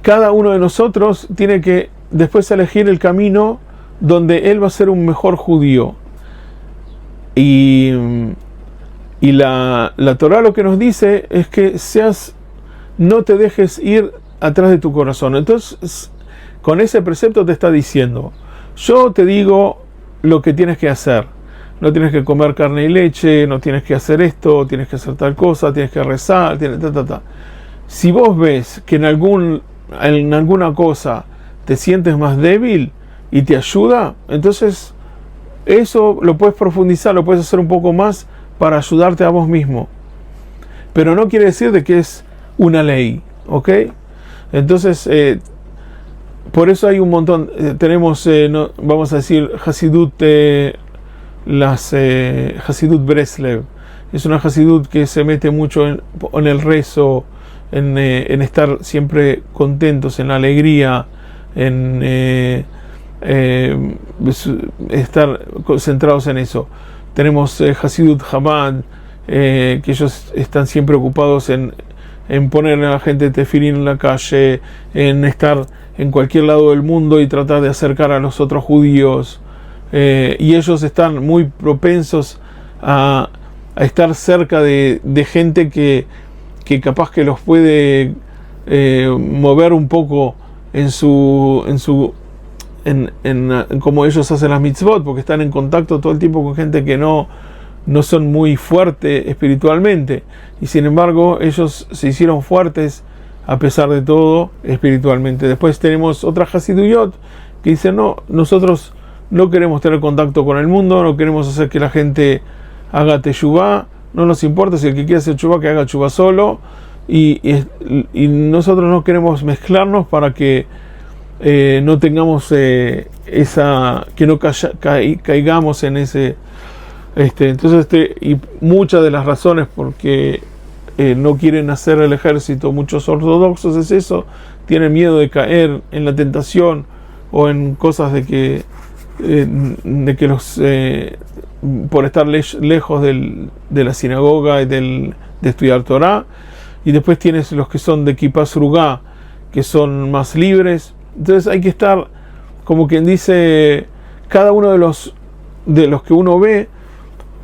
Cada uno de nosotros tiene que después elegir el camino donde él va a ser un mejor judío. Y la Torá lo que nos dice es que no te dejes ir atrás de tu corazón. Entonces, con ese precepto te está diciendo, yo te digo lo que tienes que hacer. No tienes que comer carne y leche, no tienes que hacer esto, tienes que hacer tal cosa, tienes que rezar, Si vos ves que en alguna cosa te sientes más débil y te ayuda, entonces eso lo puedes profundizar, lo puedes hacer un poco más para ayudarte a vos mismo. Pero no quiere decir de que es una ley, ¿ok? Entonces, por eso hay un montón, tenemos, vamos a decir, Hasidut, Hasidut Breslev. Es una Hasidut que se mete mucho en el rezo, en estar siempre contentos, en la alegría, en estar concentrados en eso. Tenemos Hasidut Chabad, que ellos están siempre ocupados en ponerle a la gente tefilín en la calle, en estar en cualquier lado del mundo y tratar de acercar a los otros judíos. Y ellos están muy propensos a estar cerca de gente que capaz que los puede mover un poco en cómo ellos hacen las mitzvot, porque están en contacto todo el tiempo con gente que no son muy fuertes espiritualmente, y sin embargo ellos se hicieron fuertes a pesar de todo espiritualmente. Después tenemos otra Hasiduyot que dice, no, nosotros no queremos tener contacto con el mundo, no queremos hacer que la gente haga teshuvá, no nos importa, si el que quiere hacer teshuvá, que haga teshuvá solo, y nosotros no queremos mezclarnos para que no tengamos que no caigamos en ese entonces y muchas de las razones porque no quieren hacer el ejército, muchos ortodoxos, es eso, tienen miedo de caer en la tentación o en cosas de que los por estar lejos de la sinagoga y de estudiar Torah. Y después tienes los que son de Kippah Srugá, que son más libres. Entonces hay que estar, como quien dice, cada uno de los que uno ve,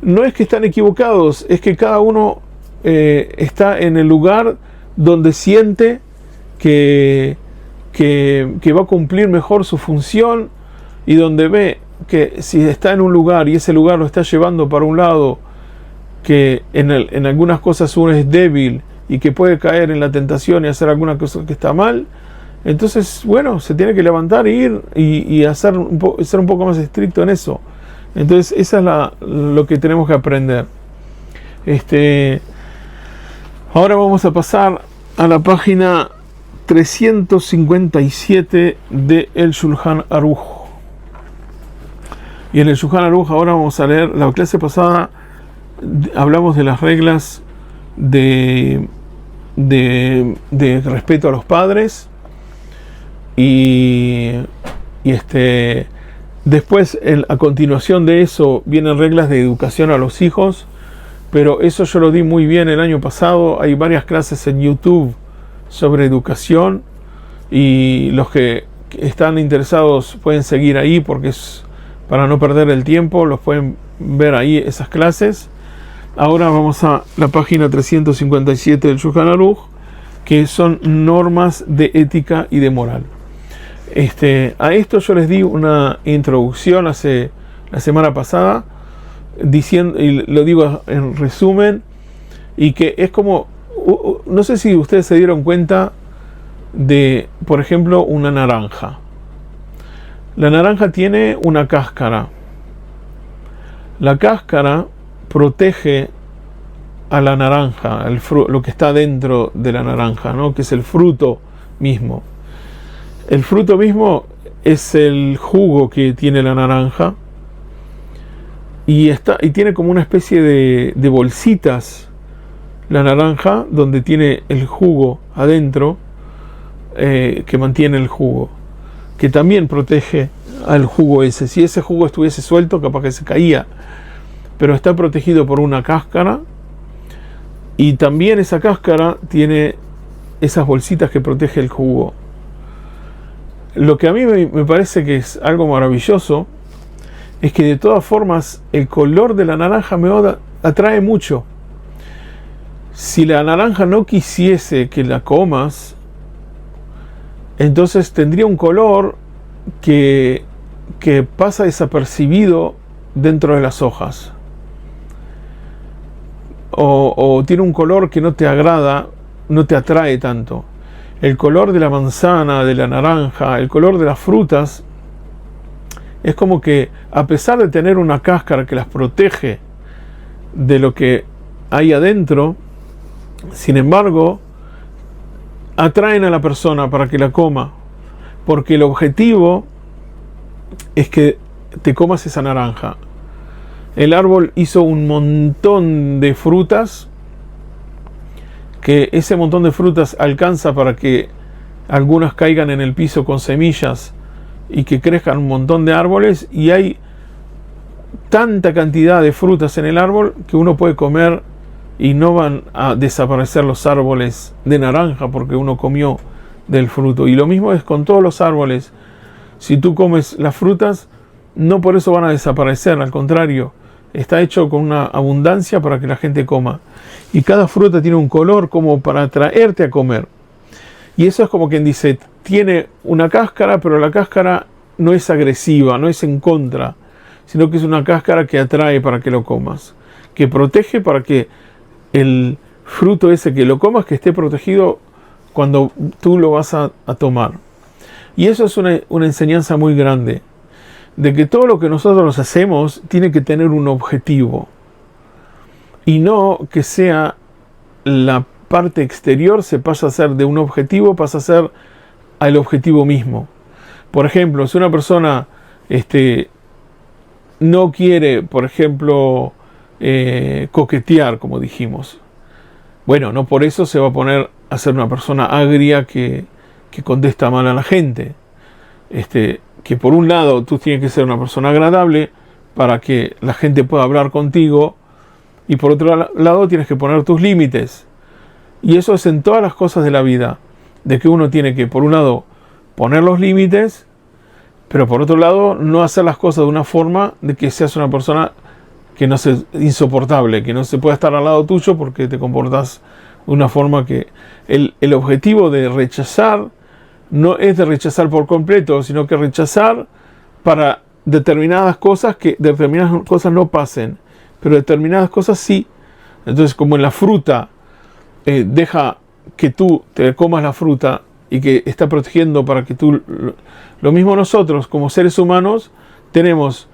no es que están equivocados, es que cada uno está en el lugar donde siente que va a cumplir mejor su función, y donde ve que si está en un lugar y ese lugar lo está llevando para un lado, que en algunas cosas uno es débil y que puede caer en la tentación y hacer alguna cosa que está mal, entonces, bueno, se tiene que levantar e ir y ser un poco más estricto en eso. Entonces, esa es lo que tenemos que aprender. Ahora vamos a pasar a la página 357 de El Shulchan Aruch. Y en el Shulchan Aruch ahora vamos a leer, la clase pasada hablamos de las reglas de respeto a los padres y después a continuación de eso vienen reglas de educación a los hijos, pero eso yo lo di muy bien el año pasado. Hay varias clases en YouTube sobre educación y los que están interesados pueden seguir ahí, porque es para no perder el tiempo, los pueden ver ahí esas clases. Ahora vamos a la página 357 del Shulchan Aruch, que son normas de ética y de moral. A esto yo les di una introducción la semana pasada, diciendo, y lo digo en resumen, y que es como, no sé si ustedes se dieron cuenta de, por ejemplo, una naranja. La naranja tiene una cáscara. La cáscara protege a la naranja, lo que está dentro de la naranja, ¿no? Que es el fruto mismo. El fruto mismo es el jugo que tiene la naranja y tiene como una especie de bolsitas la naranja donde tiene el jugo adentro, que mantiene el jugo, que también protege al jugo ese. Si ese jugo estuviese suelto, capaz que se caía, pero está protegido por una cáscara, y también esa cáscara tiene esas bolsitas que protege el jugo. Lo que a mí me parece que es algo maravilloso es que de todas formas el color de la naranja me atrae mucho. Si la naranja no quisiese que la comas, entonces tendría un color que pasa desapercibido dentro de las hojas. O tiene un color que no te agrada, no te atrae tanto. El color de la manzana, de la naranja, el color de las frutas, es como que a pesar de tener una cáscara que las protege de lo que hay adentro, sin embargo, atraen a la persona para que la coma, porque el objetivo es que te comas esa naranja. El árbol hizo un montón de frutas, que ese montón de frutas alcanza para que algunas caigan en el piso con semillas y que crezcan un montón de árboles, y hay tanta cantidad de frutas en el árbol que uno puede comer y no van a desaparecer los árboles de naranja porque uno comió del fruto. Y lo mismo es con todos los árboles. Si tú comes las frutas, no por eso van a desaparecer, al contrario, está hecho con una abundancia para que la gente coma. Y cada fruta tiene un color como para atraerte a comer. Y eso es como quien dice, tiene una cáscara, pero la cáscara no es agresiva, no es en contra, sino que es una cáscara que atrae para que lo comas, que protege para que el fruto ese que lo comas, que esté protegido cuando tú lo vas a tomar. Y eso es una enseñanza muy grande, de que todo lo que nosotros hacemos tiene que tener un objetivo, y no que sea la parte exterior se pasa a ser de un objetivo, pasa a ser al objetivo mismo. Por ejemplo, si una persona no quiere, por ejemplo, coquetear, como dijimos, bueno, no por eso se va a poner a ser una persona agria que contesta mal a la gente. Que por un lado tú tienes que ser una persona agradable para que la gente pueda hablar contigo, y por otro lado tienes que poner tus límites. Y eso es en todas las cosas de la vida, de que uno tiene que, por un lado, poner los límites, pero por otro lado no hacer las cosas de una forma de que seas una persona que no sea insoportable, que no se pueda estar al lado tuyo porque te comportas de una forma que... El objetivo de rechazar no es de rechazar por completo, sino que rechazar para determinadas cosas, que determinadas cosas no pasen, pero determinadas cosas sí. Entonces, como en la fruta, deja que tú te comas la fruta y que está protegiendo para que tú... Lo mismo nosotros, como seres humanos, tenemos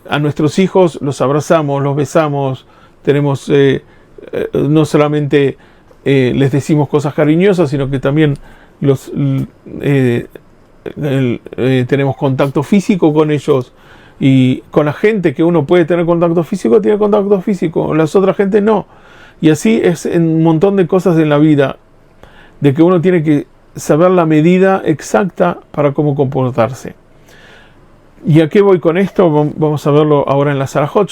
a nuestros hijos, los abrazamos, los besamos, tenemos no solamente les decimos cosas cariñosas, sino que también tenemos contacto físico con ellos, Y con la gente que uno puede tener contacto físico, tiene contacto físico, con las otras gente no. Y así es en un montón de cosas en la vida, de que uno tiene que saber la medida exacta para cómo comportarse. ¿Y a qué voy con esto? Vamos a verlo ahora en la Sarajot.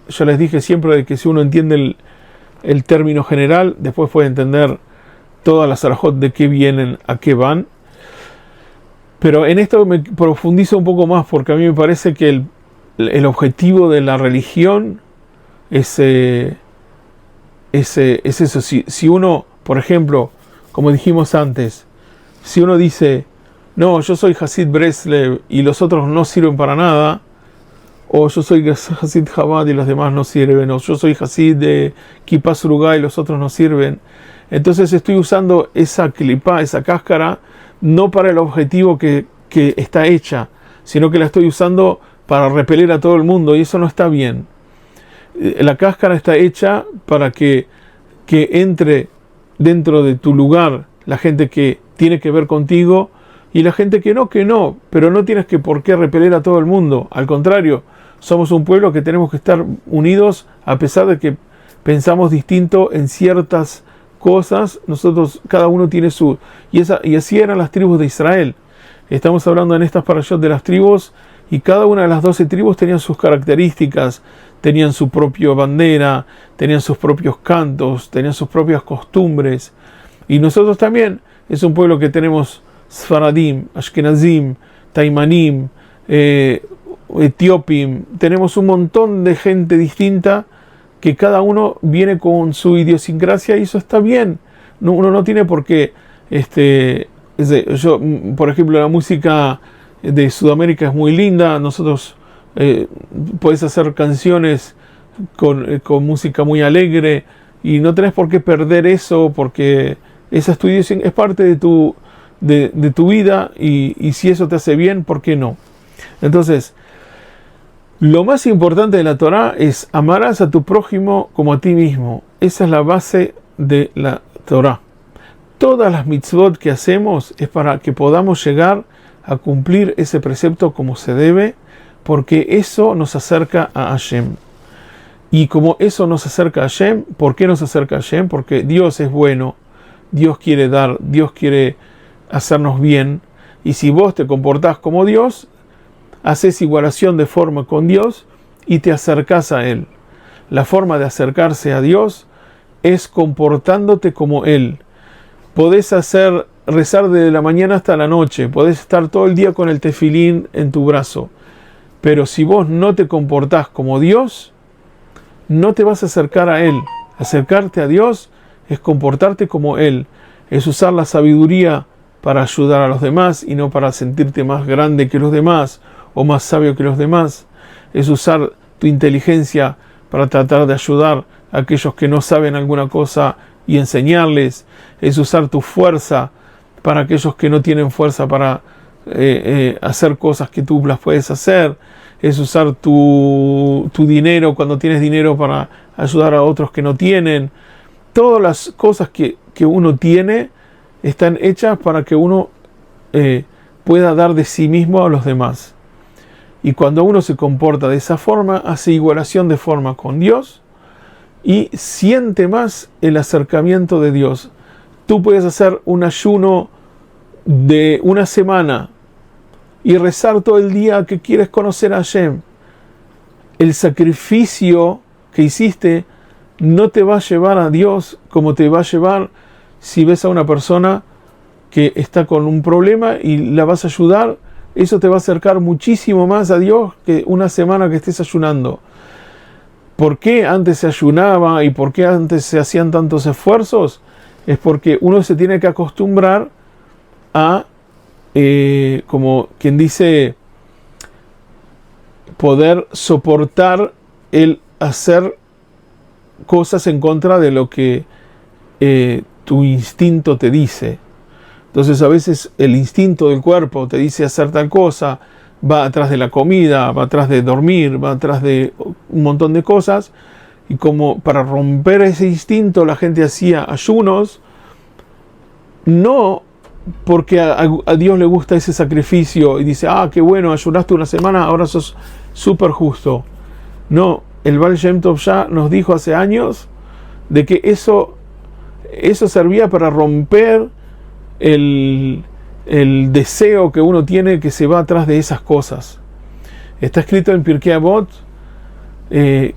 Yo les dije siempre de que si uno entiende el término general, después puede entender todas las Sarajot de qué vienen, a qué van. Pero en esto me profundizo un poco más, porque a mí me parece que el objetivo de la religión es eso. Si uno, por ejemplo, como dijimos antes, si uno dice, no, yo soy Hasid Breslev y los otros no sirven para nada, o yo soy Hasid Chabad y los demás no sirven, o yo soy Hasid de Kippah Sruga y los otros no sirven, entonces estoy usando esa clipa, esa cáscara, no para el objetivo que está hecha, sino que la estoy usando para repeler a todo el mundo, y eso no está bien. La cáscara está hecha para que entre dentro de tu lugar la gente que tiene que ver contigo y la gente que no, pero no tienes que por qué repeler a todo el mundo. Al contrario, somos un pueblo que tenemos que estar unidos a pesar de que pensamos distinto en ciertas cosas. Nosotros, cada uno tiene su... Y así eran las tribus de Israel. Estamos hablando en estas parashot de las tribus, y cada una de las 12 tribus tenían sus características, tenían su propia bandera, tenían sus propios cantos, tenían sus propias costumbres. Y nosotros también, es un pueblo que tenemos Sfaradim, Ashkenazim, Taimanim, Etiopim, tenemos un montón de gente distinta que cada uno viene con su idiosincrasia, y eso está bien. Uno no tiene por qué, por ejemplo, la música de Sudamérica es muy linda, nosotros puedes hacer canciones con música muy alegre, y no tenés por qué perder eso, porque esa es tu idiosincrasia, es parte de tu vida, y si eso te hace bien, ¿por qué no? Entonces, lo más importante de la Torá es amarás a tu prójimo como a ti mismo. Esa es la base de la Torá. Todas las mitzvot que hacemos es para que podamos llegar a cumplir ese precepto como se debe, porque eso nos acerca a Hashem. Y como eso nos acerca a Hashem, ¿por qué nos acerca a Hashem? Porque Dios es bueno, Dios quiere dar, Dios quiere hacernos bien, y si vos te comportás como Dios, haces igualación de forma con Dios y te acercás a Él. La forma de acercarse a Dios es comportándote como Él. Podés rezar desde la mañana hasta la noche, podés estar todo el día con el tefilín en tu brazo, pero si vos no te comportás como Dios, no te vas a acercar a Él. Acercarte a Dios es comportarte como Él, es usar la sabiduría para ayudar a los demás y no para sentirte más grande que los demás o más sabio que los demás. Es usar tu inteligencia para tratar de ayudar a aquellos que no saben alguna cosa y enseñarles. Es usar tu fuerza para aquellos que no tienen fuerza para hacer cosas que tú las puedes hacer. Es usar tu dinero cuando tienes dinero para ayudar a otros que no tienen. Todas las cosas que uno tiene están hechas para que uno pueda dar de sí mismo a los demás. Y cuando uno se comporta de esa forma, hace igualación de forma con Dios y siente más el acercamiento de Dios. Tú puedes hacer un ayuno de una semana y rezar todo el día que quieres conocer a Hashem. El sacrificio que hiciste no te va a llevar a Dios como te va a llevar si ves a una persona que está con un problema y la vas a ayudar. Eso te va a acercar muchísimo más a Dios que una semana que estés ayunando. ¿Por qué antes se ayunaba y por qué antes se hacían tantos esfuerzos? Es porque uno se tiene que acostumbrar a, como quien dice, poder soportar el hacer cosas en contra de lo que tu instinto te dice. Entonces a veces el instinto del cuerpo te dice hacer tal cosa, va atrás de la comida, va atrás de dormir, va atrás de un montón de cosas, y como para romper ese instinto la gente hacía ayunos, no porque a Dios le gusta ese sacrificio y dice, qué bueno, ayunaste una semana, ahora sos súper justo. No, el Baal Shem Tov ya nos dijo hace años de que eso servía para romper el deseo que uno tiene que se va atrás de esas cosas. Está escrito en Pirkei Avot,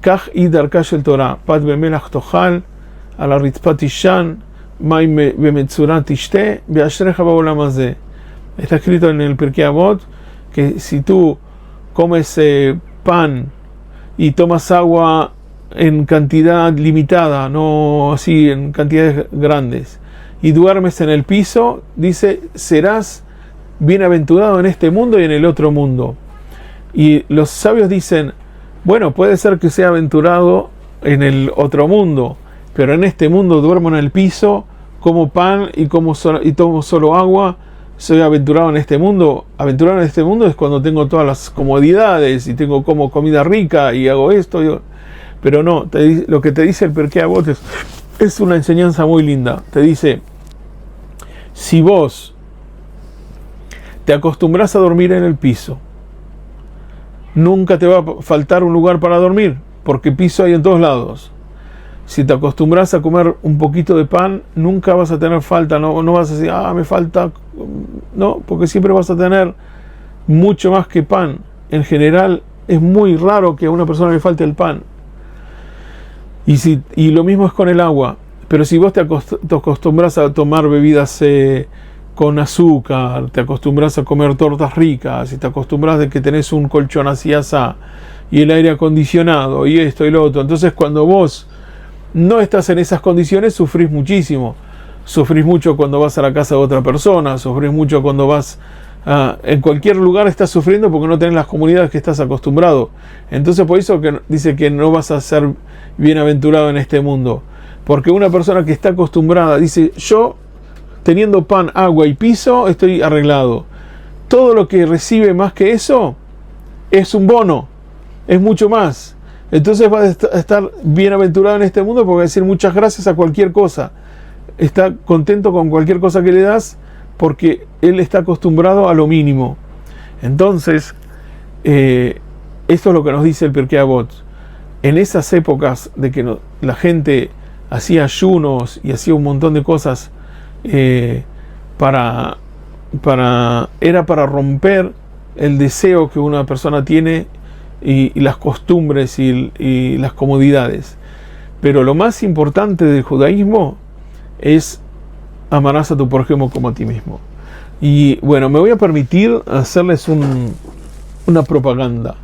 Kach idar kashel Torah, pat bemelach tochal, ala ritzpat ishan, mai bemetzurat ishte, beashrecha baolam hazeh. Está escrito en el Pirkei Avot que si tú comes pan y tomas agua en cantidad limitada, no así en cantidades grandes, y duermes en el piso, dice, serás bienaventurado en este mundo y en el otro mundo. Y los sabios dicen, bueno, puede ser que sea aventurado en el otro mundo, pero en este mundo duermo en el piso, como pan y tomo solo agua, soy aventurado en este mundo. Aventurado en este mundo es cuando tengo todas las comodidades y como comida rica y hago esto. Pero no, lo que te dice el Pirkei Avot es una enseñanza muy linda. Te dice, si vos te acostumbras a dormir en el piso, nunca te va a faltar un lugar para dormir, porque piso hay en todos lados. Si te acostumbras a comer un poquito de pan, nunca vas a tener falta, no vas a decir, me falta, no, porque siempre vas a tener mucho más que pan. En general, es muy raro que a una persona le falte el pan. Y lo mismo es con el agua. Pero si vos te acostumbras a tomar bebidas con azúcar, te acostumbras a comer tortas ricas, y te acostumbras de que tenés un colchón así asá, y el aire acondicionado, y esto y lo otro, entonces cuando vos no estás en esas condiciones, sufrís muchísimo. Sufrís mucho cuando vas a la casa de otra persona, sufrís mucho cuando vas en cualquier lugar, estás sufriendo porque no tenés las comunidades que estás acostumbrado. Entonces por eso que dice que no vas a ser bienaventurado en este mundo, porque una persona que está acostumbrada dice, yo teniendo pan, agua y piso estoy arreglado. Todo lo que recibe más que eso es un bono, es mucho más. Entonces va a estar bienaventurado en este mundo porque va a decir muchas gracias a cualquier cosa. Está contento con cualquier cosa que le das porque él está acostumbrado a lo mínimo. Entonces, esto es lo que nos dice el Pirkei Avot. En esas épocas de que la gente hacía ayunos y hacía un montón de cosas era para romper el deseo que una persona tiene y las costumbres y las comodidades. Pero lo más importante del judaísmo es amarás a tu prójimo como a ti mismo. Y bueno, me voy a permitir hacerles una propaganda.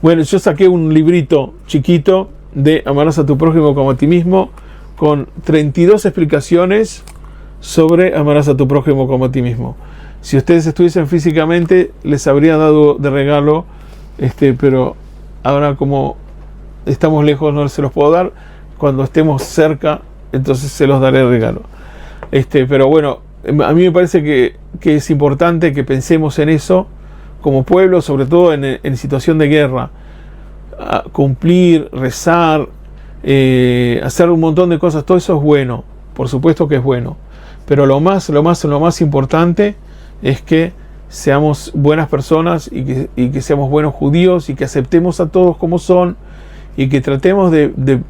Bueno, yo saqué un librito chiquito de amarás a tu prójimo como a ti mismo, con 32 explicaciones sobre amarás a tu prójimo como a ti mismo. Si ustedes estuviesen físicamente, les habría dado de regalo, pero ahora como estamos lejos no se los puedo dar. Cuando estemos cerca, entonces se los daré de regalo. Pero bueno, a mí me parece que es importante que pensemos en eso como pueblo, sobre todo en situación de guerra. Cumplir, rezar, hacer un montón de cosas, todo eso es bueno, por supuesto que es bueno. Pero lo más importante es que seamos buenas personas y que seamos buenos judíos y que aceptemos a todos como son y que tratemos de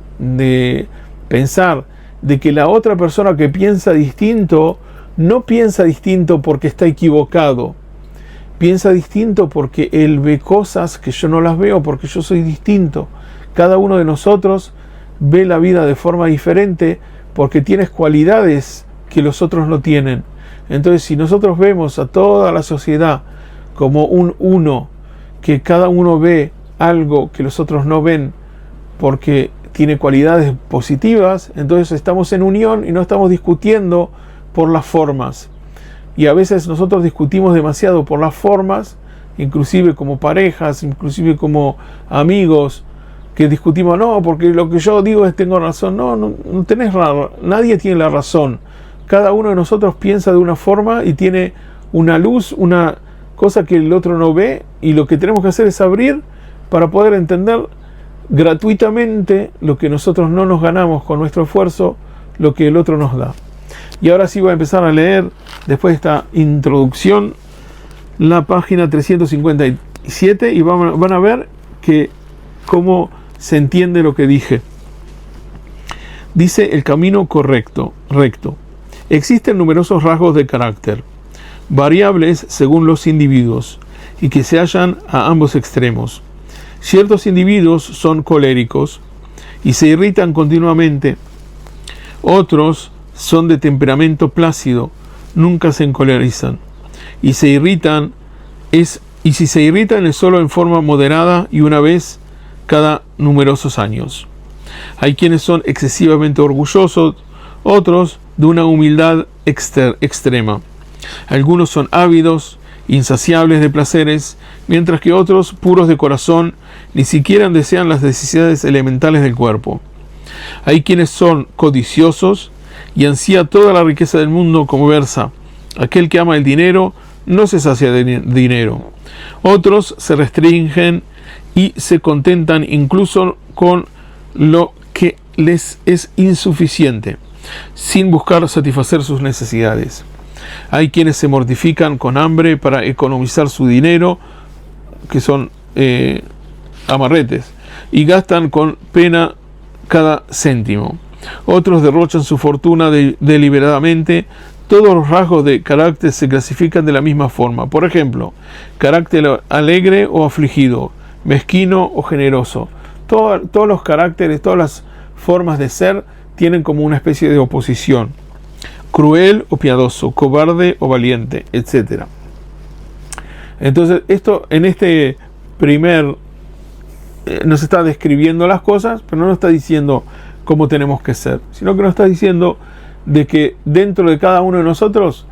pensar de que la otra persona que piensa distinto no piensa distinto porque está equivocado, piensa distinto porque él ve cosas que yo no las veo porque yo soy distinto. Cada uno de nosotros ve la vida de forma diferente porque tienes cualidades que los otros no tienen. Entonces, si nosotros vemos a toda la sociedad como un uno, que cada uno ve algo que los otros no ven porque tiene cualidades positivas, entonces estamos en unión y no estamos discutiendo por las formas. Y a veces nosotros discutimos demasiado por las formas, inclusive como parejas, inclusive como amigos, que discutimos, no, porque lo que yo digo es tengo razón. No tenés razón, nadie tiene la razón. Cada uno de nosotros piensa de una forma y tiene una luz, una cosa que el otro no ve, y lo que tenemos que hacer es abrir para poder entender gratuitamente lo que nosotros no nos ganamos con nuestro esfuerzo, lo que el otro nos da. Y ahora sí voy a empezar a leer, después de esta introducción la página 357 y van a ver que cómo se entiende lo que dije. Dice el camino recto. Existen numerosos rasgos de carácter, variables según los individuos, y que se hallan a ambos extremos. Ciertos individuos son coléricos y se irritan continuamente. Otros son de temperamento plácido, nunca se encolerizan. Y si se irritan es solo en forma moderada y una vez cada numerosos años. Hay quienes son excesivamente orgullosos, otros de una humildad extrema. Algunos son ávidos, insaciables de placeres, mientras que otros, puros de corazón, ni siquiera desean las necesidades elementales del cuerpo. Hay quienes son codiciosos y ansía toda la riqueza del mundo, como versa: aquel que ama el dinero no se sacia de dinero. Otros se restringen y se contentan incluso con lo que les es insuficiente, sin buscar satisfacer sus necesidades. Hay quienes se mortifican con hambre para economizar su dinero, que son amarretes, y gastan con pena cada céntimo. Otros derrochan su fortuna deliberadamente. Todos los rasgos de carácter se clasifican de la misma forma. Por ejemplo, carácter alegre o afligido, mezquino o generoso. Todos los caracteres, todas las formas de ser tienen como una especie de oposición. Cruel o piadoso, cobarde o valiente, etc. Entonces, esto en este primer nos está describiendo las cosas, pero no nos está diciendo cómo tenemos que ser, sino que nos está diciendo de que dentro de cada uno de nosotros,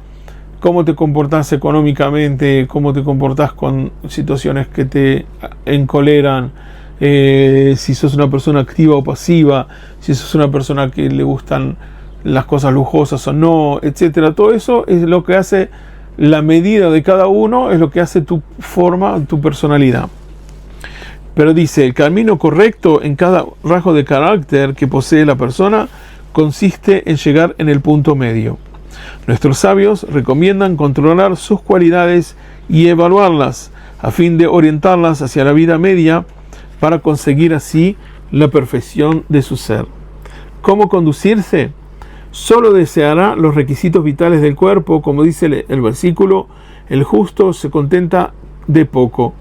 cómo te comportás económicamente, cómo te comportás con situaciones que te encoleran, si sos una persona activa o pasiva, si sos una persona que le gustan las cosas lujosas o no, etcétera. Todo eso es lo que hace la medida de cada uno, es lo que hace tu forma, tu personalidad. Pero dice, el camino correcto en cada rasgo de carácter que posee la persona consiste en llegar en el punto medio. Nuestros sabios recomiendan controlar sus cualidades y evaluarlas a fin de orientarlas hacia la vida media para conseguir así la perfección de su ser. ¿Cómo conducirse? Solo deseará los requisitos vitales del cuerpo, como dice el versículo: el justo se contenta de poco.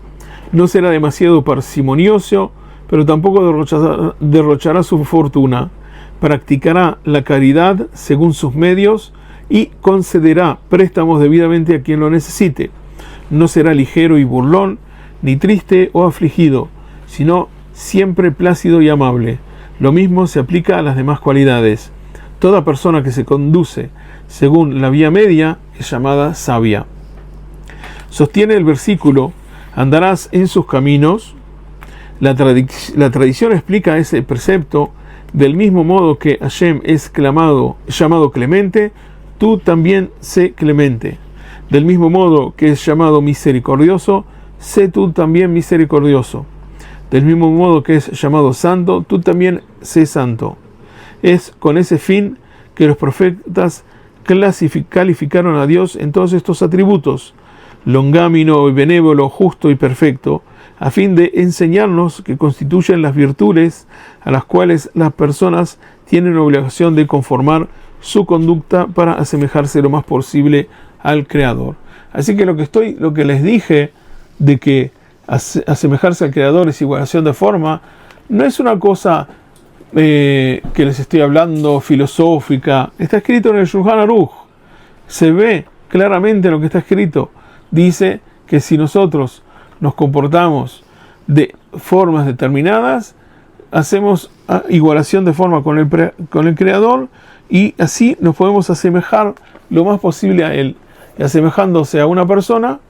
No será demasiado parsimonioso, pero tampoco derrochará su fortuna. Practicará la caridad según sus medios y concederá préstamos debidamente a quien lo necesite. No será ligero y burlón, ni triste o afligido, sino siempre plácido y amable. Lo mismo se aplica a las demás cualidades. Toda persona que se conduce según la vía media es llamada sabia. Sostiene el versículo: andarás en sus caminos. La tradición explica ese precepto: del mismo modo que Hashem es llamado clemente, tú también sé clemente. Del mismo modo que es llamado misericordioso, sé tú también misericordioso. Del mismo modo que es llamado santo, tú también sé santo. Es con ese fin que los profetas calificaron a Dios en todos estos atributos: longámino y benévolo, justo y perfecto, a fin de enseñarnos que constituyen las virtudes a las cuales las personas tienen obligación de conformar su conducta para asemejarse lo más posible al Creador. Así que lo que les dije de que asemejarse al Creador es igualación de forma, no es una cosa que les estoy hablando filosófica. Está escrito en el Shulchan Aruch. Se ve claramente lo que está escrito. Dice que si nosotros nos comportamos de formas determinadas, hacemos igualación de forma con el Creador, y así nos podemos asemejar lo más posible a Él. Y asemejándose a una persona,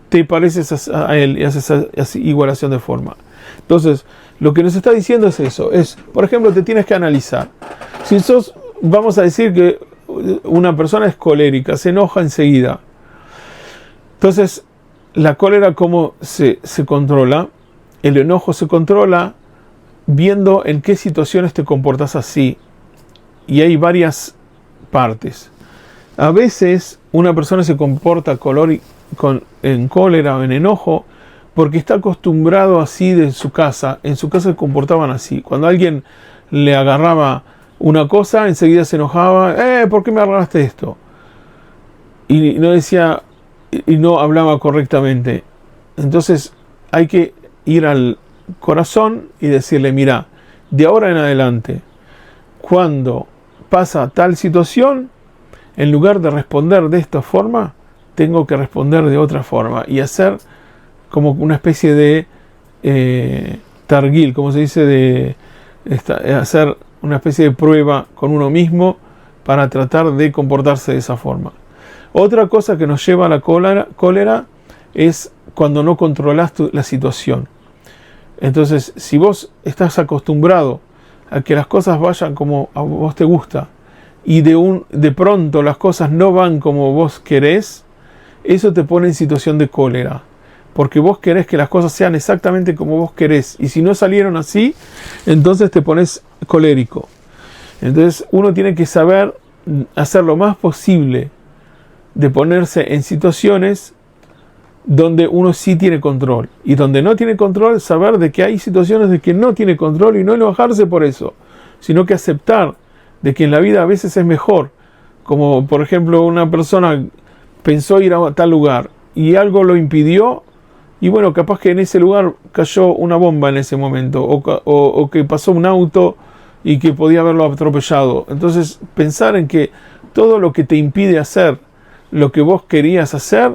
te pareces a Él y haces así igualación de forma. Entonces, lo que nos está diciendo es eso. Por ejemplo, te tienes que analizar. Si vamos a decir que una persona es colérica, se enoja enseguida. Entonces, la cólera, ¿cómo se controla? El enojo se controla viendo en qué situaciones te comportas así. Y hay varias partes. A veces una persona se comporta en cólera o en enojo, porque está acostumbrado así de su casa. En su casa se comportaban así. Cuando alguien le agarraba una cosa, enseguida se enojaba. ¿Por qué me agarraste esto? Y no decía, y no hablaba correctamente. Entonces hay que ir al corazón y decirle, mira, de ahora en adelante, cuando pasa tal situación, en lugar de responder de esta forma, tengo que responder de otra forma y hacer como una especie de targuil, como se dice, hacer una especie de prueba con uno mismo para tratar de comportarse de esa forma. Otra cosa que nos lleva a la cólera es cuando no controlas la situación. Entonces, si vos estás acostumbrado a que las cosas vayan como a vos te gusta y de pronto las cosas no van como vos querés, eso te pone en situación de cólera, porque vos querés que las cosas sean exactamente como vos querés, y si no salieron así, entonces te pones colérico. Entonces uno tiene que saber hacer lo más posible de ponerse en situaciones donde uno sí tiene control, y donde no tiene control, saber de que hay situaciones de que no tiene control y no enojarse por eso, sino que aceptar de que en la vida a veces es mejor. Como por ejemplo, una persona pensó ir a tal lugar y algo lo impidió, y bueno, capaz que en ese lugar cayó una bomba en ese momento, o que pasó un auto y que podía haberlo atropellado. Entonces pensar en que todo lo que te impide hacer lo que vos querías hacer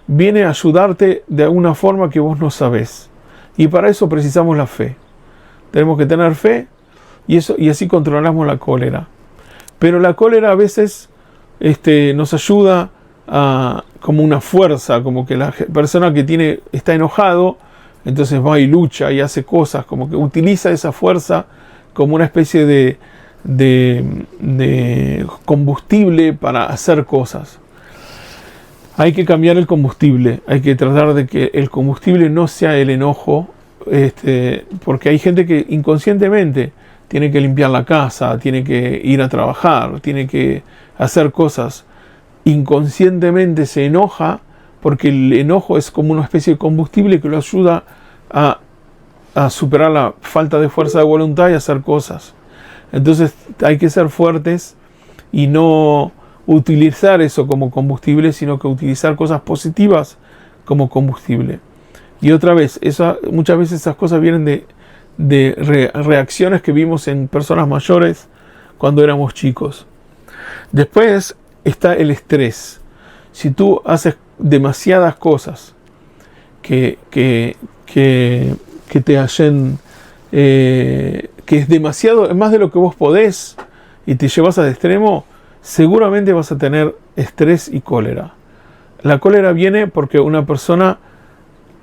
viene a ayudarte de alguna forma que vos no sabés, y para eso precisamos la fe. Tenemos que tener fe, y así controlamos la cólera. Pero la cólera a veces nos ayuda como una fuerza, como que la persona que está enojado, entonces va y lucha y hace cosas, como que utiliza esa fuerza como una especie de combustible para hacer cosas. Hay que cambiar el combustible, hay que tratar de que el combustible no sea el enojo, porque hay gente que inconscientemente tiene que limpiar la casa, tiene que ir a trabajar, tiene que hacer cosas. Inconscientemente se enoja porque el enojo es como una especie de combustible que lo ayuda a superar la falta de fuerza de voluntad y hacer cosas. Entonces hay que ser fuertes y no utilizar eso como combustible, sino que utilizar cosas positivas como combustible. Y otra vez, muchas veces esas cosas vienen de reacciones que vimos en personas mayores cuando éramos chicos. Después está el estrés. Si tú haces demasiadas cosas que te hacen, que es demasiado, más de lo que vos podés, y te llevas al extremo, seguramente vas a tener estrés y cólera. La cólera viene porque una persona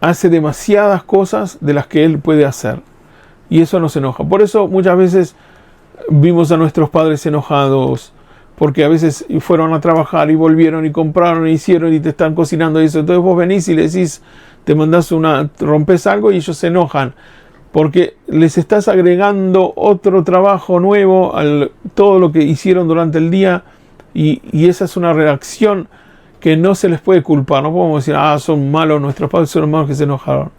hace demasiadas cosas de las que él puede hacer, y eso nos enoja. Por eso muchas veces vimos a nuestros padres enojados, porque a veces fueron a trabajar y volvieron y compraron y hicieron y te están cocinando eso. Entonces vos venís y le decís, te mandás rompes algo y ellos se enojan, porque les estás agregando otro trabajo nuevo a todo lo que hicieron durante el día, y esa es una reacción que no se les puede culpar. No podemos decir, son malos, nuestros padres son malos que se enojaron.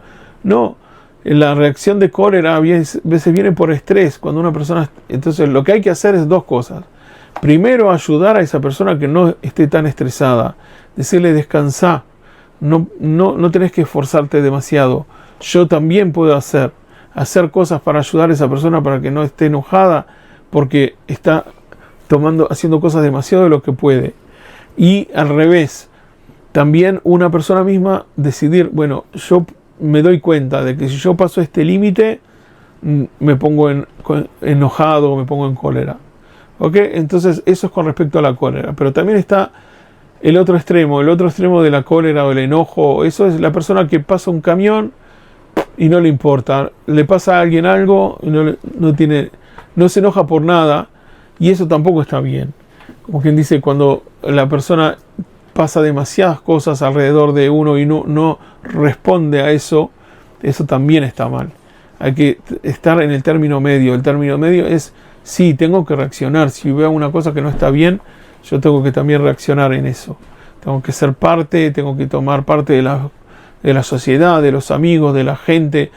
No, la reacción de cólera a veces viene por estrés. Cuando una persona, entonces lo que hay que hacer es dos cosas. Primero, ayudar a esa persona que no esté tan estresada, decirle descansá, no tenés que esforzarte demasiado. Yo también puedo hacer cosas para ayudar a esa persona para que no esté enojada porque está haciendo cosas demasiado de lo que puede. Y al revés, también una persona misma decidir, bueno, yo me doy cuenta de que si yo paso este límite, me pongo enojado, me pongo en cólera. ¿Ok? Entonces eso es con respecto a la cólera. Pero también está el otro extremo de la cólera o el enojo. Eso es la persona que pasa un camión y no le importa. Le pasa a alguien algo y no se enoja por nada, y eso tampoco está bien. Como quien dice, cuando la persona pasa demasiadas cosas alrededor de uno y no responde a eso, eso también está mal. Hay que estar en el término medio. El término medio es, sí, tengo que reaccionar. Si veo una cosa que no está bien, yo tengo que también reaccionar en eso. tengo que ser parte, tengo que tomar parte de la sociedad, de los amigos, de la gente,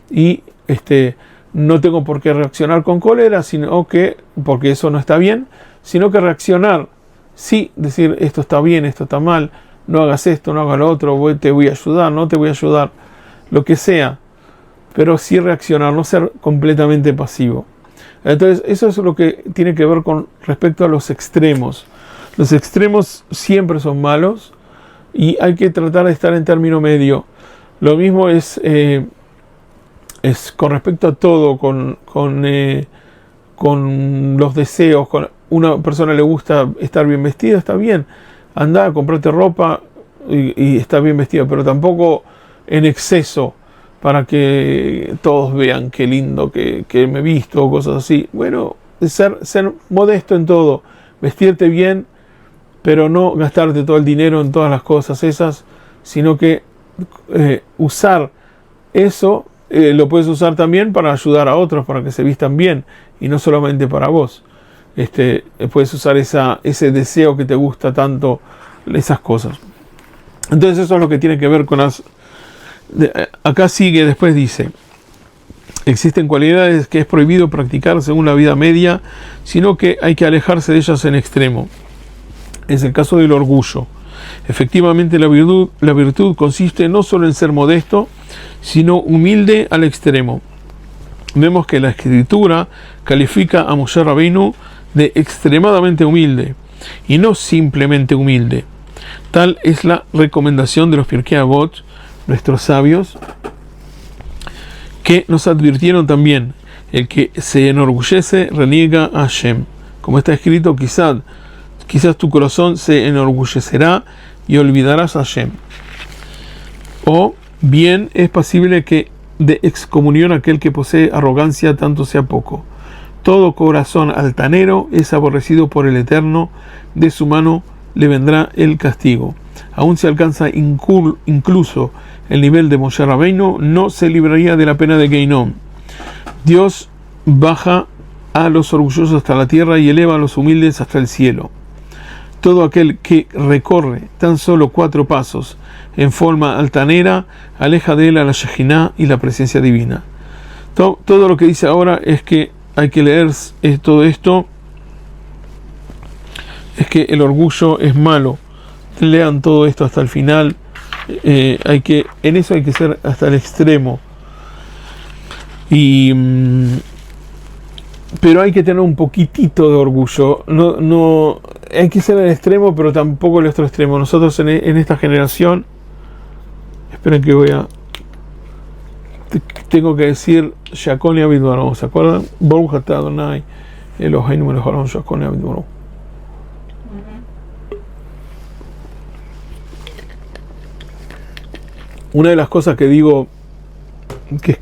y no tengo por qué reaccionar con cólera, sino que, porque eso no está bien, sino que reaccionar, sí, decir esto está bien, esto está mal, no hagas esto, no hagas lo otro, te voy a ayudar, no te voy a ayudar, lo que sea, pero sí reaccionar, no ser completamente pasivo. Entonces, eso es lo que tiene que ver con respecto a los extremos. Los extremos siempre son malos y hay que tratar de estar en término medio. Lo mismo es con respecto a todo, con los deseos. Con una persona le gusta estar bien vestida, está bien. Anda, comprate ropa y está bien vestida, pero tampoco en exceso para que todos vean qué lindo que me he visto o cosas así. Bueno, ser modesto en todo, vestirte bien, pero no gastarte todo el dinero en todas las cosas esas, sino que usar eso, lo puedes usar también para ayudar a otros, para que se vistan bien, y no solamente para vos. Puedes usar ese deseo que te gusta tanto, esas cosas. Entonces eso es lo que tiene que ver con las... Acá sigue, después dice: existen cualidades que es prohibido practicar según la vida media, sino que hay que alejarse de ellas en extremo. Es el caso del orgullo. Efectivamente, la virtud consiste no solo en ser modesto, sino humilde al extremo. Vemos que la Escritura califica a Moshe Rabbeinu de extremadamente humilde, y no simplemente humilde. Tal es la recomendación de los Pirkei Avot, nuestros sabios, que nos advirtieron también: el que se enorgullece reniega a Hashem. Como está escrito, quizás tu corazón se enorgullecerá y olvidarás a Hashem. O bien es pasible que de excomunión aquel que posee arrogancia, tanto sea poco. Todo corazón altanero es aborrecido por el Eterno, de su mano le vendrá el castigo. Aún si alcanza incluso el nivel de Moshe Rabbeinu, no se libraría de la pena de Geinom. Dios baja a los orgullosos hasta la tierra y eleva a los humildes hasta el cielo. Todo aquel que recorre tan solo 4 pasos en forma altanera, aleja de él a la Shejinah y la presencia divina. Todo lo que dice ahora es que hay que leer todo esto, es que el orgullo es malo. Lean todo esto hasta el final. En eso hay que ser hasta el extremo. Pero hay que tener un poquitito de orgullo. No hay que ser el extremo, pero tampoco el otro extremo. Nosotros en esta generación, esperen que tengo que decir Shakon y Abidbaron, ¿se acuerdan? Baruch atah Adonai Eloheinu melech haolam Shakon y Abidbaron. Una de las cosas que digo, que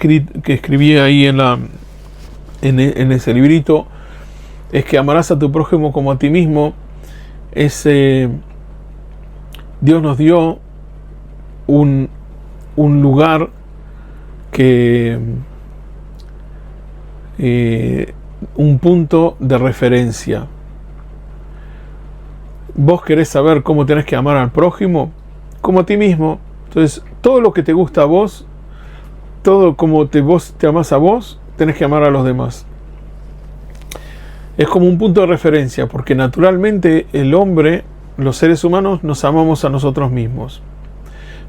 escribí ahí en ese librito, es que amarás a tu prójimo como a ti mismo. Dios nos dio un lugar un punto de referencia. Vos querés saber cómo tenés que amar al prójimo, como a ti mismo. Entonces, todo lo que te gusta a vos, todo como vos te amás a vos, tenés que amar a los demás. Es como un punto de referencia, porque naturalmente el hombre, los seres humanos, nos amamos a nosotros mismos.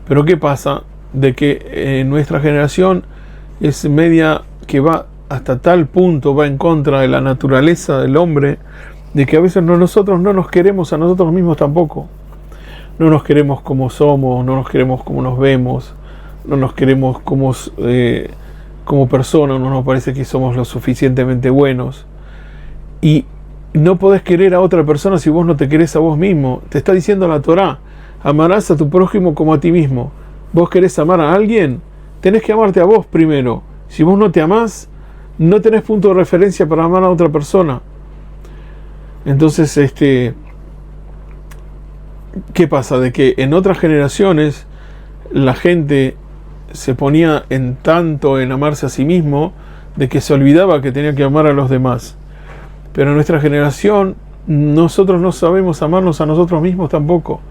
Pero ¿qué pasa? De que nuestra generación es media que va hasta tal punto, va en contra de la naturaleza del hombre, de que a veces nosotros no nos queremos a nosotros mismos tampoco. No nos queremos como somos, no nos queremos como nos vemos, no nos queremos como personas, no nos parece que somos lo suficientemente buenos. Y no podés querer a otra persona si vos no te querés a vos mismo. Te está diciendo la Torá: amarás a tu prójimo como a ti mismo. Vos querés amar a alguien, tenés que amarte a vos primero. Si vos no te amás, no tenés punto de referencia para amar a otra persona. Entonces, ¿qué pasa? De que en otras generaciones la gente se ponía tanto en amarse a sí mismo, de que se olvidaba que tenía que amar a los demás. Pero en nuestra generación nosotros no sabemos amarnos a nosotros mismos tampoco.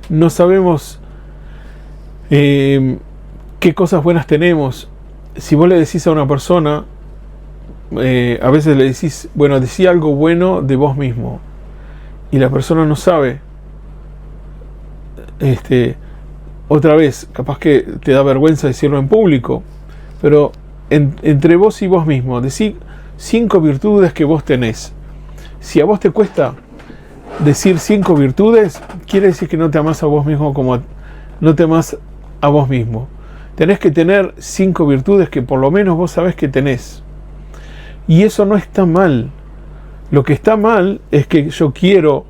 no sabemos qué cosas buenas tenemos. Si vos le decís a una persona, a veces le decís, bueno, decí algo bueno de vos mismo, y la persona no sabe, otra vez, capaz que te da vergüenza decirlo en público, pero entre vos y vos mismo, decí 5 virtudes que vos tenés. Si a vos te cuesta decir 5 virtudes, quiere decir que no te amás a vos mismo como no te amás a vos mismo. Tenés que tener 5 virtudes que por lo menos vos sabés que tenés. Y eso no está mal. Lo que está mal es que yo quiero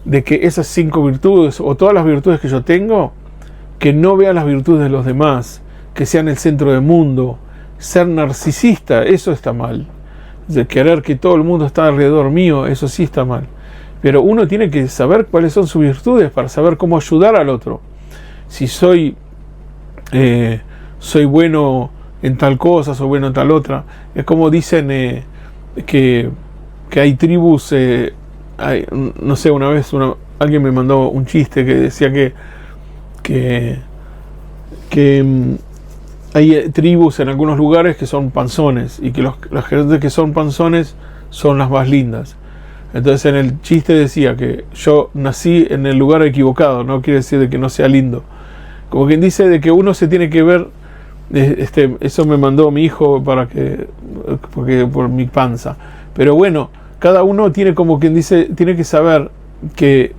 de que esas 5 virtudes o todas las virtudes que yo tengo, que no vean las virtudes de los demás, que sean el centro del mundo. Ser narcisista, eso está mal. De querer que todo el mundo está alrededor mío, eso sí está mal. Pero uno tiene que saber cuáles son sus virtudes para saber cómo ayudar al otro. Si soy bueno en tal cosa, soy bueno en tal otra. Es como dicen que hay tribus, no sé, una vez alguien me mandó un chiste que decía que hay tribus en algunos lugares que son panzones y que las gentes que son panzones son las más lindas. Entonces en el chiste decía que yo nací en el lugar equivocado, no quiere decir de que no sea lindo. Como quien dice de que uno se tiene que ver, eso me mandó mi hijo porque por mi panza. Pero bueno, cada uno tiene como quien dice, tiene que saber que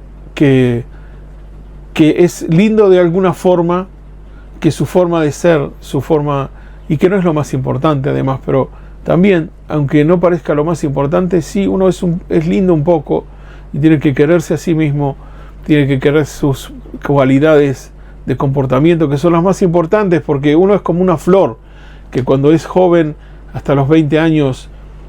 es lindo de alguna forma, que su forma de ser, su forma, y que no es lo más importante además, pero también, aunque no parezca lo más importante, sí uno es lindo un poco y tiene que quererse a sí mismo, tiene que querer sus cualidades de comportamiento que son las más importantes, porque uno es como una flor que cuando es joven, hasta los 20 años,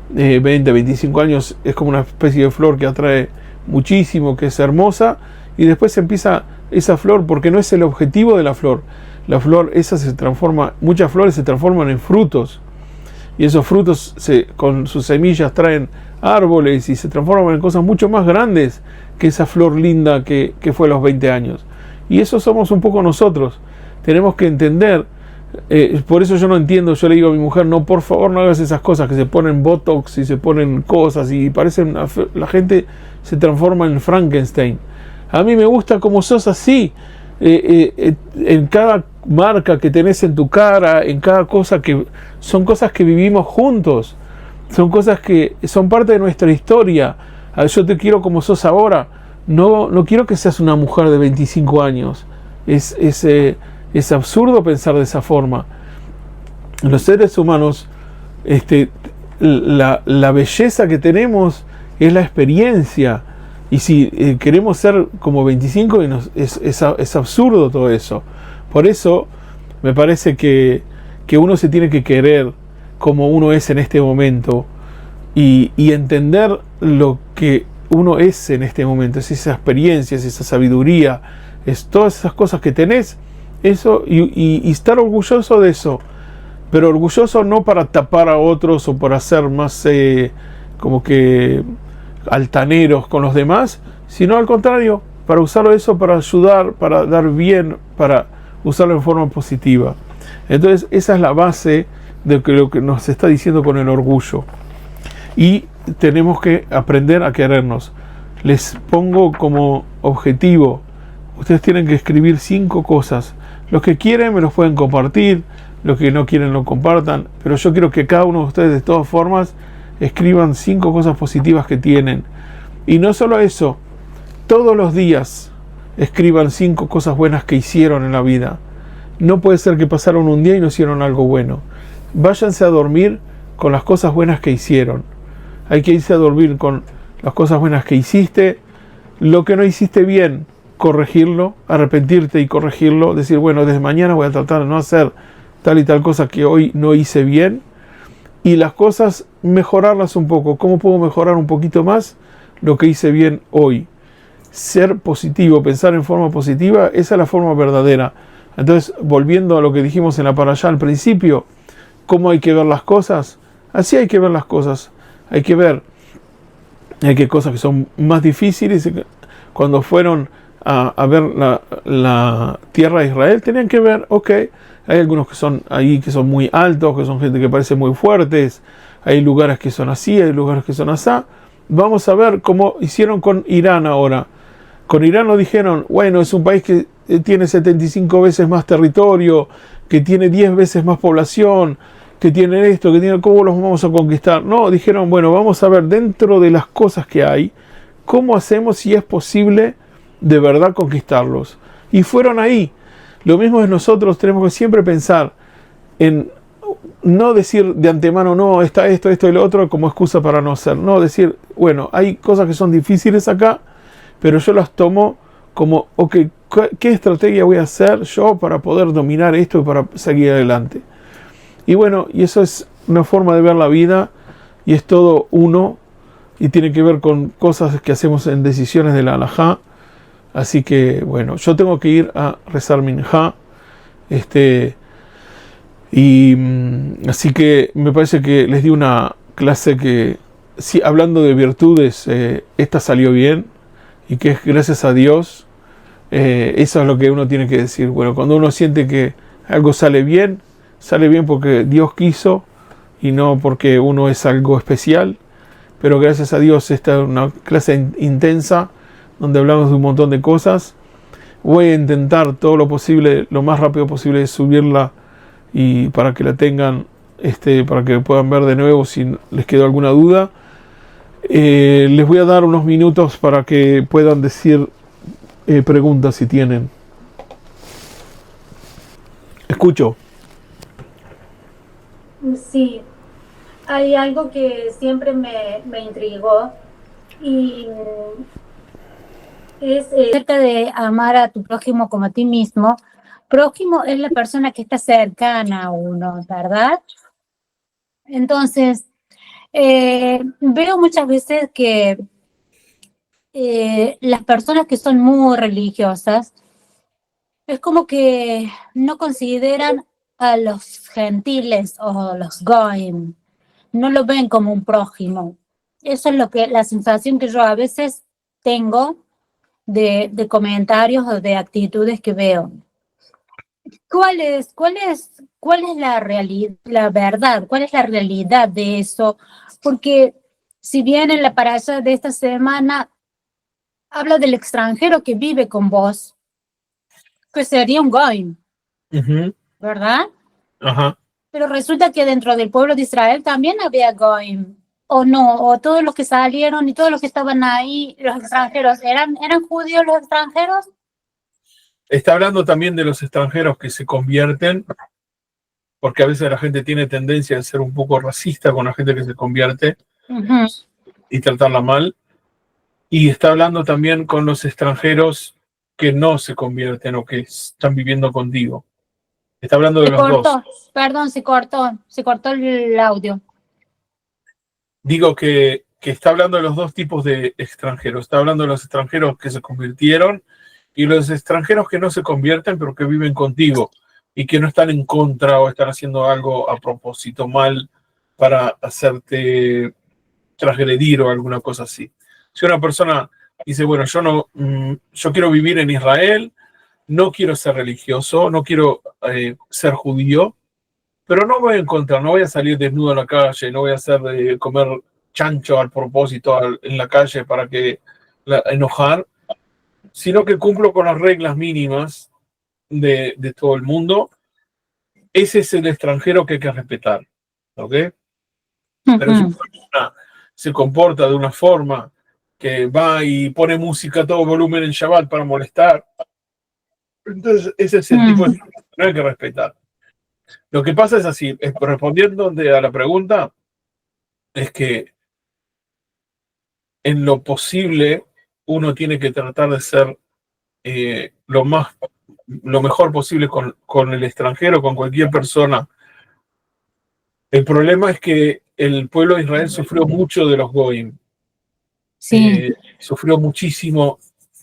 25 años, es como una especie de flor que atrae muchísimo, que es hermosa, y después empieza esa flor, porque no es el objetivo de la flor. La flor esa se transforma, muchas flores se transforman en frutos, y esos frutos con sus semillas traen árboles y se transforman en cosas mucho más grandes que esa flor linda que fue a los 20 años. Y eso somos un poco nosotros. Tenemos que entender, por eso yo no entiendo, yo le digo a mi mujer, no, por favor no hagas esas cosas, que se ponen botox y se ponen cosas y parecen, la gente se transforma en Frankenstein. A mí me gusta como sos así, en cada marca que tenés en tu cara, en cada cosa que son cosas que vivimos juntos, son cosas que son parte de nuestra historia. Yo te quiero como sos ahora, no quiero que seas una mujer de 25 años. Es absurdo pensar de esa forma. Los seres humanos, la belleza que tenemos es la experiencia. Y si queremos ser como 25, es absurdo todo eso. Por eso me parece que uno se tiene que querer como uno es en este momento y entender lo que uno es en este momento. Es esa experiencia, es esa sabiduría, es todas esas cosas que tenés, eso, y estar orgulloso de eso. Pero orgulloso no para tapar a otros o para ser más como que altaneros con los demás, sino al contrario, para usarlo eso para ayudar, para dar bien, para usarlo en forma positiva. Entonces esa es la base de lo que nos está diciendo con el orgullo, y tenemos que aprender a querernos. Les pongo como objetivo, ustedes tienen que escribir 5 cosas. Los que quieren me los pueden compartir, los que no quieren lo compartan, pero yo quiero que cada uno de ustedes de todas formas escriban 5 cosas positivas que tienen. Y no solo eso, todos los días escriban 5 cosas buenas que hicieron en la vida. No puede ser que pasaron un día y no hicieron algo bueno. Váyanse a dormir con las cosas buenas que hicieron. Hay que irse a dormir con las cosas buenas que hiciste. Lo que no hiciste bien, corregirlo, arrepentirte y corregirlo. Decir, bueno, desde mañana voy a tratar de no hacer tal y tal cosa que hoy no hice bien. Y las cosas, mejorarlas un poco. ¿Cómo puedo mejorar un poquito más lo que hice bien hoy? Ser positivo, pensar en forma positiva, esa es la forma verdadera. Entonces, volviendo a lo que dijimos en la parashá al principio, ¿cómo hay que ver las cosas? Así hay que ver las cosas. Hay que cosas que son más difíciles. Cuando fueron a ver la tierra de Israel, tenían que ver, ok, hay algunos que son ahí que son muy altos, que son gente que parece muy fuertes, hay lugares que son así, hay lugares que son así. Vamos a ver cómo hicieron con Irán ahora. Con Irán nos dijeron, bueno, es un país que tiene 75 veces más territorio, que tiene 10 veces más población, que tiene esto, que tiene, ¿cómo los vamos a conquistar? No, dijeron, bueno, vamos a ver dentro de las cosas que hay, cómo hacemos si es posible de verdad conquistarlos. Y fueron ahí. Lo mismo es nosotros, tenemos que siempre pensar en no decir de antemano, no, está esto, esto y lo otro como excusa para no hacer. No, decir, bueno, hay cosas que son difíciles acá, pero yo las tomo como, ok, ¿qué estrategia voy a hacer yo para poder dominar esto y para seguir adelante? Y bueno, y eso es una forma de ver la vida y es todo uno y tiene que ver con cosas que hacemos en decisiones de la halajá. Así que bueno, yo tengo que ir a rezar minjá, así que me parece que les di una clase que, sí, hablando de virtudes, esta salió bien y que es gracias a Dios. Eso es lo que uno tiene que decir. Bueno, cuando uno siente que algo sale bien porque Dios quiso y no porque uno es algo especial. Pero gracias a Dios esta es una clase intensa donde hablamos de un montón de cosas. Voy a intentar todo lo posible, lo más rápido posible, de subirla y para que la tengan, para que puedan ver de nuevo si les quedó alguna duda. Les voy a dar unos minutos para que puedan decir preguntas si tienen. Escucho. Sí, hay algo que siempre me intrigó y es acerca de amar a tu prójimo como a ti mismo. Prójimo es la persona que está cercana a uno, ¿verdad? Entonces, veo muchas veces que las personas que son muy religiosas es como que no consideran a los gentiles o los goyim, no lo ven como un prójimo. Eso es la sensación que yo a veces tengo de comentarios o de actitudes que veo. ¿Cuál es la realidad, la verdad? ¿Cuál es la realidad de eso? Porque si bien en la parasha de esta semana habla del extranjero que vive con vos, que sería un goim, ¿verdad? Ajá. Pero resulta que dentro del pueblo de Israel también había goim, o no, o todos los que salieron y todos los que estaban ahí, los extranjeros, ¿eran judíos los extranjeros? Está hablando también de los extranjeros que se convierten, porque a veces la gente tiene tendencia a ser un poco racista con la gente que se convierte y tratarla mal. Y está hablando también con los extranjeros que no se convierten o que están viviendo contigo. Está hablando de Se los cortó, dos. perdón, se cortó el audio. Digo que está hablando de los dos tipos de extranjeros. Está hablando de los extranjeros que se convirtieron y los extranjeros que no se convierten pero que viven contigo y que no están en contra o están haciendo algo a propósito mal para hacerte transgredir o alguna cosa así. Si una persona dice, bueno, yo quiero vivir en Israel, no quiero ser religioso, no quiero ser judío, pero no voy a encontrar, no voy a salir desnudo a la calle, no voy a hacer comer chancho al propósito en la calle para enojar, sino que cumplo con las reglas mínimas de todo el mundo. Ese es el extranjero que hay que respetar, ¿ok? Pero si una persona se comporta de una forma que va y pone música a todo volumen en Shabbat para molestar, entonces ese es el tipo de que no hay que respetar. Lo que pasa es así, respondiendo a la pregunta, es que en lo posible uno tiene que tratar de ser lo mejor posible con el extranjero, con cualquier persona. El problema es que el pueblo de Israel sufrió mucho de los goyim. Sí. Sufrió muchísimo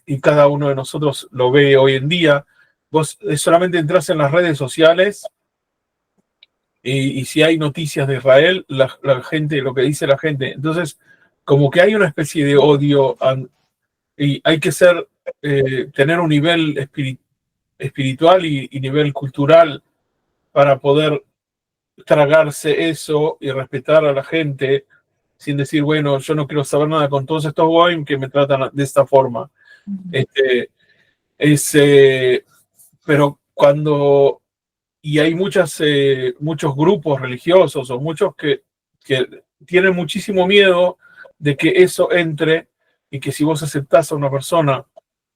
y cada uno de nosotros lo ve hoy en día. Vos solamente entras en las redes sociales y si hay noticias de Israel, la gente, lo que dice la gente. Entonces, como que hay una especie de odio y hay que ser tener un nivel espiritual y nivel cultural para poder tragarse eso y respetar a la gente sin decir, bueno, yo no quiero saber nada con todos estos goyim que me tratan de esta forma. Pero cuando, y hay muchos grupos religiosos o muchos que tienen muchísimo miedo de que eso entre y que si vos aceptás a una persona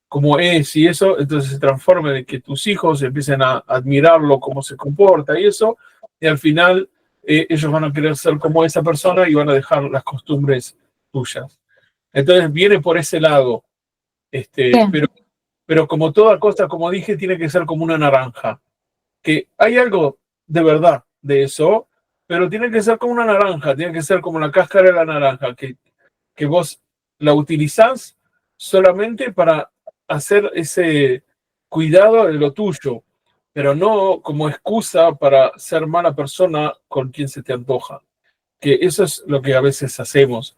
como es y eso, entonces se transforme de que tus hijos empiecen a admirarlo, cómo se comporta y eso, y al final ellos van a querer ser como esa persona y van a dejar las costumbres tuyas. Entonces viene por ese lado, pero como toda cosa, como dije, tiene que ser como una naranja, que hay algo de verdad de eso, pero tiene que ser como una naranja, tiene que ser como la cáscara de la naranja, que vos la utilizás solamente para hacer ese cuidado de lo tuyo, pero no como excusa para ser mala persona con quien se te antoja. Que eso es lo que a veces hacemos,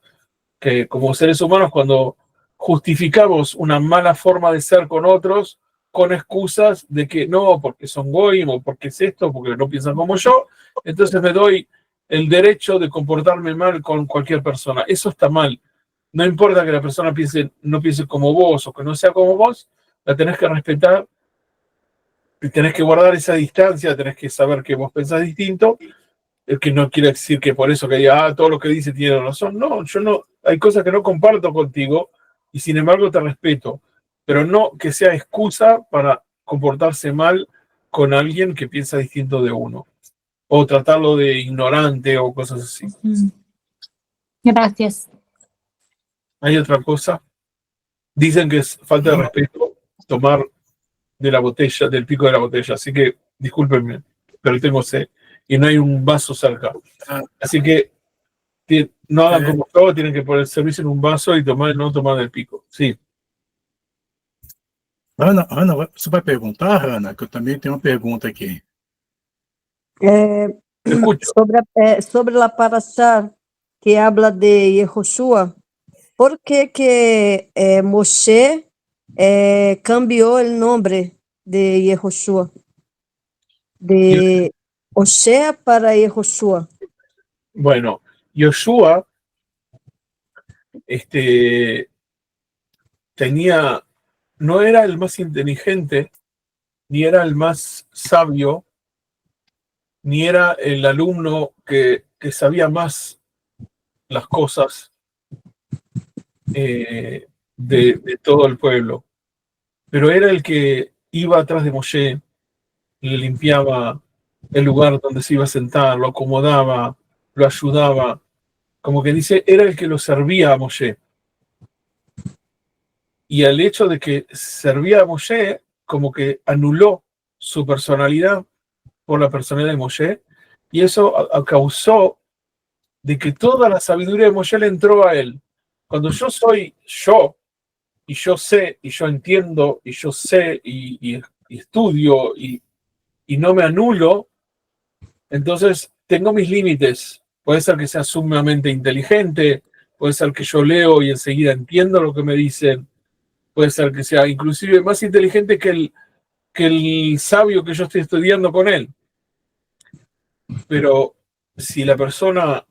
que como seres humanos cuando justificamos una mala forma de ser con otros con excusas de que no, porque son goyim o porque es esto, porque no piensan como yo, entonces me doy el derecho de comportarme mal con cualquier persona. Eso está mal. No importa que la persona no piense como vos o que no sea como vos, la tenés que respetar, tenés que guardar esa distancia, tenés que saber que vos pensás distinto, que no quiere decir que por eso que diga, todo lo que dice tiene razón. No, yo no, hay cosas que no comparto contigo y sin embargo te respeto, pero no que sea excusa para comportarse mal con alguien que piensa distinto de uno o tratarlo de ignorante o cosas así. Gracias. Hay otra cosa. Dicen que es falta de respeto tomar de la botella, del pico de la botella, así que discúlpenme, pero tengo sed y no hay un vaso cerca. Así que no hagan como yo, tienen que poner servirse en un vaso y no tomar del pico. Sí. Ana, você vai perguntar, Ana, que eu também tenho uma pergunta aqui. Sobre la parashá que habla de Yehoshua, ¿por que Moshe cambió el nombre de Yehoshua? De Osea para Yehoshua. Bueno, Yoshua no era el más inteligente, ni era el más sabio, ni era el alumno que sabía más las cosas de todo el pueblo, pero era el que iba atrás de Moshe, le limpiaba el lugar donde se iba a sentar, lo acomodaba, lo ayudaba, como que dice, era el que lo servía a Moshe. Y el hecho de que servía a Moshe, como que anuló su personalidad por la personalidad de Moshe, y eso causó de que toda la sabiduría de Moshe le entró a él. Cuando yo soy yo, y yo sé, y yo entiendo, y yo sé, y estudio, y no me anulo, entonces tengo mis límites. Puede ser que sea sumamente inteligente, puede ser que yo leo y enseguida entiendo lo que me dicen, puede ser que sea inclusive más inteligente que el sabio que yo estoy estudiando con él. Pero si la persona,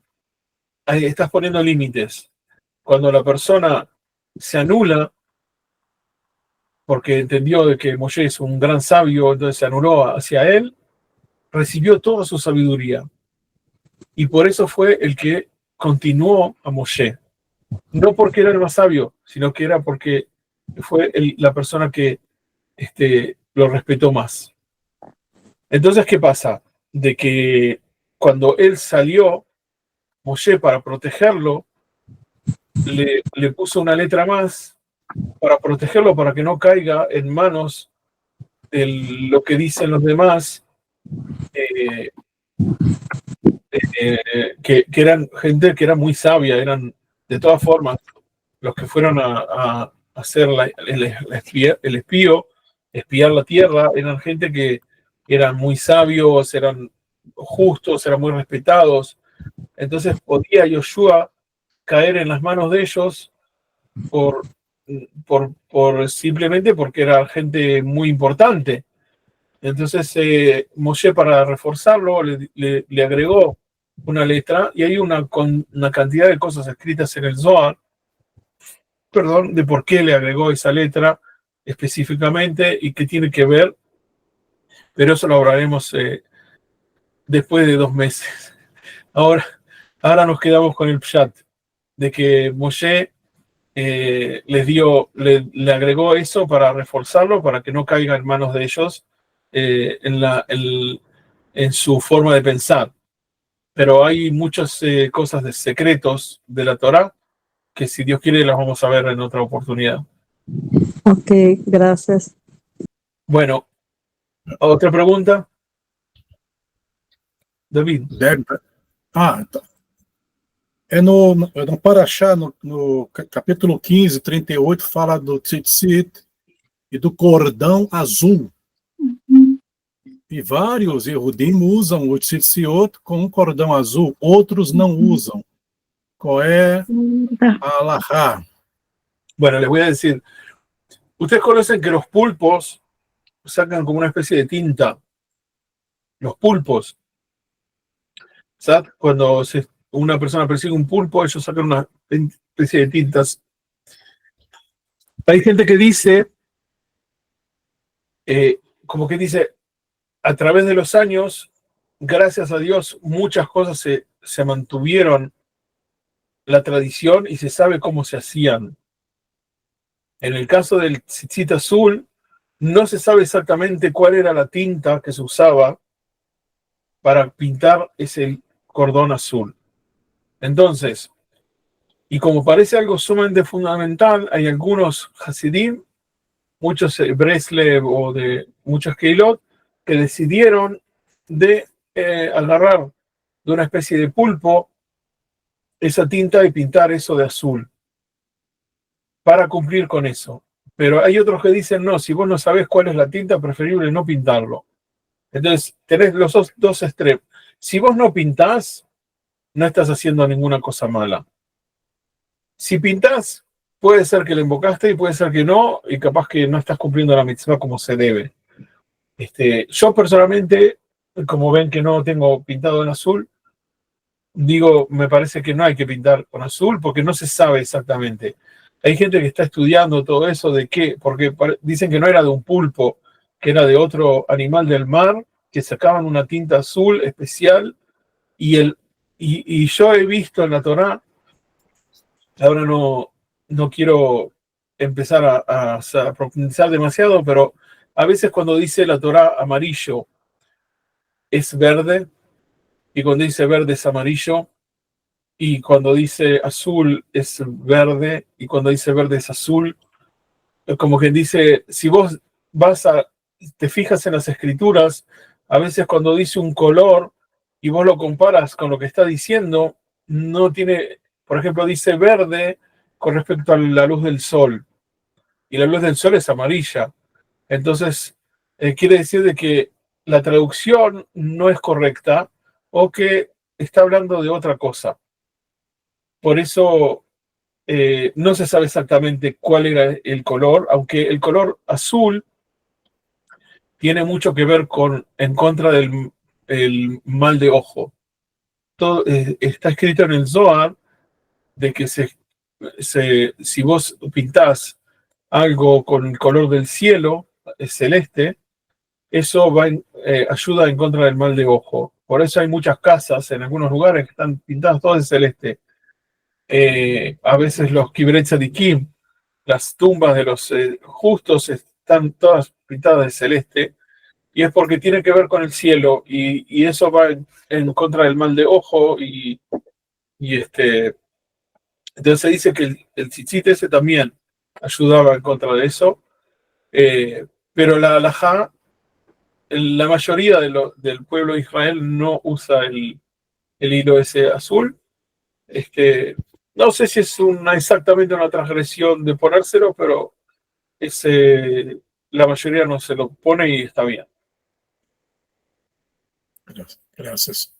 ahí estás poniendo límites, cuando la persona se anula, porque entendió de que Moshe es un gran sabio, entonces se anuló hacia él, recibió toda su sabiduría. Y por eso fue el que continuó a Moshe. No porque era el más sabio, sino que era porque fue la persona que lo respetó más. Entonces, ¿qué pasa? De que cuando él salió, Moshe, para protegerlo, le puso una letra más para protegerlo, para que no caiga en manos de lo que dicen los demás, que eran gente que era muy sabia, eran de todas formas los que fueron a hacer el espío, espiar la tierra, eran gente que eran muy sabios, eran justos, eran muy respetados. Entonces podía Yoshua caer en las manos de ellos por simplemente porque era gente muy importante. Entonces Moshe, para reforzarlo, le agregó una letra, y hay una cantidad de cosas escritas en el Zohar, perdón, de por qué le agregó esa letra específicamente y qué tiene que ver, pero eso lo hablaremos después de 2 meses. Ahora nos quedamos con el pshat, de que Moshe le agregó eso para reforzarlo, para que no caiga en manos de ellos en su forma de pensar. Pero hay muchas cosas de secretos de la Torá que, si Dios quiere, las vamos a ver en otra oportunidad. Ok, gracias. Bueno, otra pregunta. David. Então. No Paraxá, no capítulo 15, 38, fala do tzitzit e do cordão azul. E vários Yehudim usam o tzitziot com um cordão azul, outros não usam. ¿Cuál es a halajá? Bueno, les voy a decir, ustedes conocen que los pulpos sacan como una especie de tinta. Los pulpos, ¿sabes? Cuando una persona persigue un pulpo, ellos sacan una especie de tintas. Hay gente que dice, como que dice, a través de los años, gracias a Dios, muchas cosas se mantuvieron la tradición y se sabe cómo se hacían. En el caso del tzitzit azul, no se sabe exactamente cuál era la tinta que se usaba para pintar ese cordón azul. Entonces, y como parece algo sumamente fundamental, hay algunos Hasidim, muchos Breslev o de muchos Keilot, que decidieron de agarrar de una especie de pulpo esa tinta y pintar eso de azul para cumplir con eso. Pero hay otros que dicen, no, si vos no sabés cuál es la tinta, preferible no pintarlo. Entonces, tenés los dos extremos. Si vos no pintás, no estás haciendo ninguna cosa mala. Si pintás, puede ser que le invocaste y puede ser que no, y capaz que no estás cumpliendo la mitzvah como se debe. Yo personalmente, como ven que no tengo pintado en azul, digo, me parece que no hay que pintar con azul porque no se sabe exactamente. Hay gente que está estudiando todo eso de qué, porque dicen que no era de un pulpo, que era de otro animal del mar, que sacaban una tinta azul especial, y yo he visto en la Torá, ahora no quiero empezar a profundizar demasiado, pero a veces cuando dice la Torá amarillo es verde, y cuando dice verde es amarillo, y cuando dice azul es verde, y cuando dice verde es azul. Como que dice, si vos te fijas en las escrituras, a veces cuando dice un color y vos lo comparas con lo que está diciendo, no tiene, por ejemplo, dice verde con respecto a la luz del sol, y la luz del sol es amarilla. Entonces, quiere decir de que la traducción no es correcta o que está hablando de otra cosa. Por eso no se sabe exactamente cuál era el color, aunque el color azul tiene mucho que ver en contra del el mal de ojo. Todo, está escrito en el Zohar de que si vos pintás algo con el color del cielo, celeste, eso ayuda en contra del mal de ojo. Por eso hay muchas casas en algunos lugares que están pintadas todas de celeste. A veces los Kibret Tzadikim, las tumbas de los justos, están todas pintadas de celeste, y es porque tiene que ver con el cielo, y eso va en contra del mal de ojo, entonces se dice que el tzitzit ese también ayudaba en contra de eso, pero la halajá, la mayoría del pueblo de Israel no usa el hilo ese azul. No sé si es exactamente una transgresión de ponérselo, pero la mayoría no se lo pone y está bien. Gracias.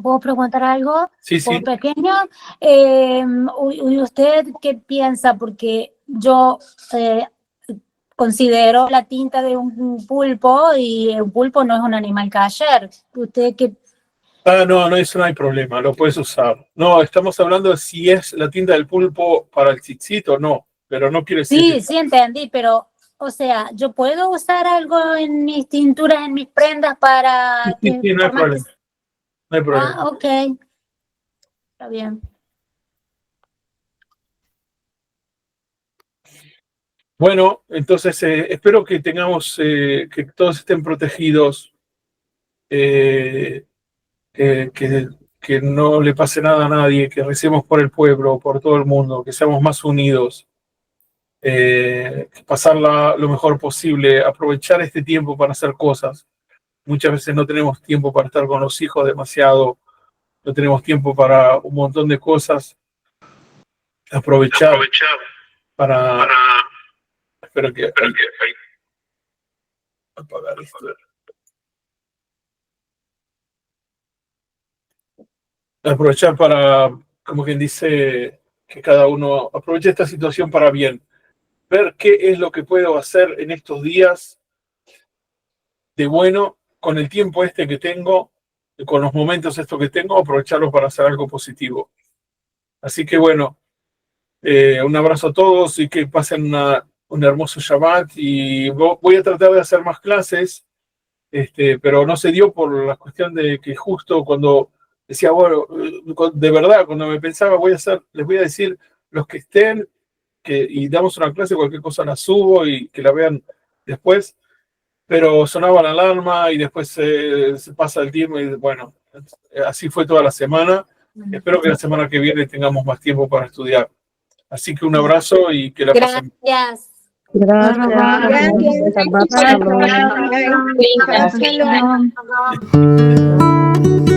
¿puedo preguntar algo? Sí, sí. Por pequeño, ¿y usted qué piensa? Porque yo considero la tinta de un pulpo y el pulpo no es un animal kosher. ¿Usted qué? No, eso no hay problema, lo puedes usar. No, estamos hablando de si es la tinta del pulpo para el tzitzit o no, pero no quiere decir que... Sí, entendí, pero, o sea, ¿yo puedo usar algo en mis tinturas, en mis prendas para Sí, que... no hay problema. No hay problema. Ah, ok. Está bien. Bueno, entonces espero que tengamos, que todos estén protegidos, que no le pase nada a nadie, que recemos por el pueblo, por todo el mundo, que seamos más unidos, pasarla lo mejor posible, aprovechar este tiempo para hacer cosas. Muchas veces no tenemos tiempo para estar con los hijos demasiado, no tenemos tiempo para un montón de cosas. Aprovechar para... Espero que... apagar esto. Aprovechar para, como quien dice, que cada uno aproveche esta situación para bien. Ver qué es lo que puedo hacer en estos días de bueno, con el tiempo este que tengo, con los momentos estos que tengo, aprovecharlos para hacer algo positivo. Así que bueno, un abrazo a todos y que pasen un hermoso Shabbat. Y voy a tratar de hacer más clases, pero no se dio por la cuestión de que justo cuando decía, bueno, de verdad, cuando me pensaba, les voy a decir los que estén, y damos una clase, cualquier cosa la subo y que la vean después, pero sonaba la alarma y después se pasa el tiempo y bueno, así fue toda la semana. Espero que la semana que viene tengamos más tiempo para estudiar. Así que un abrazo y que la pasen. Gracias. Gracias. Shabbat shalom. Shalom.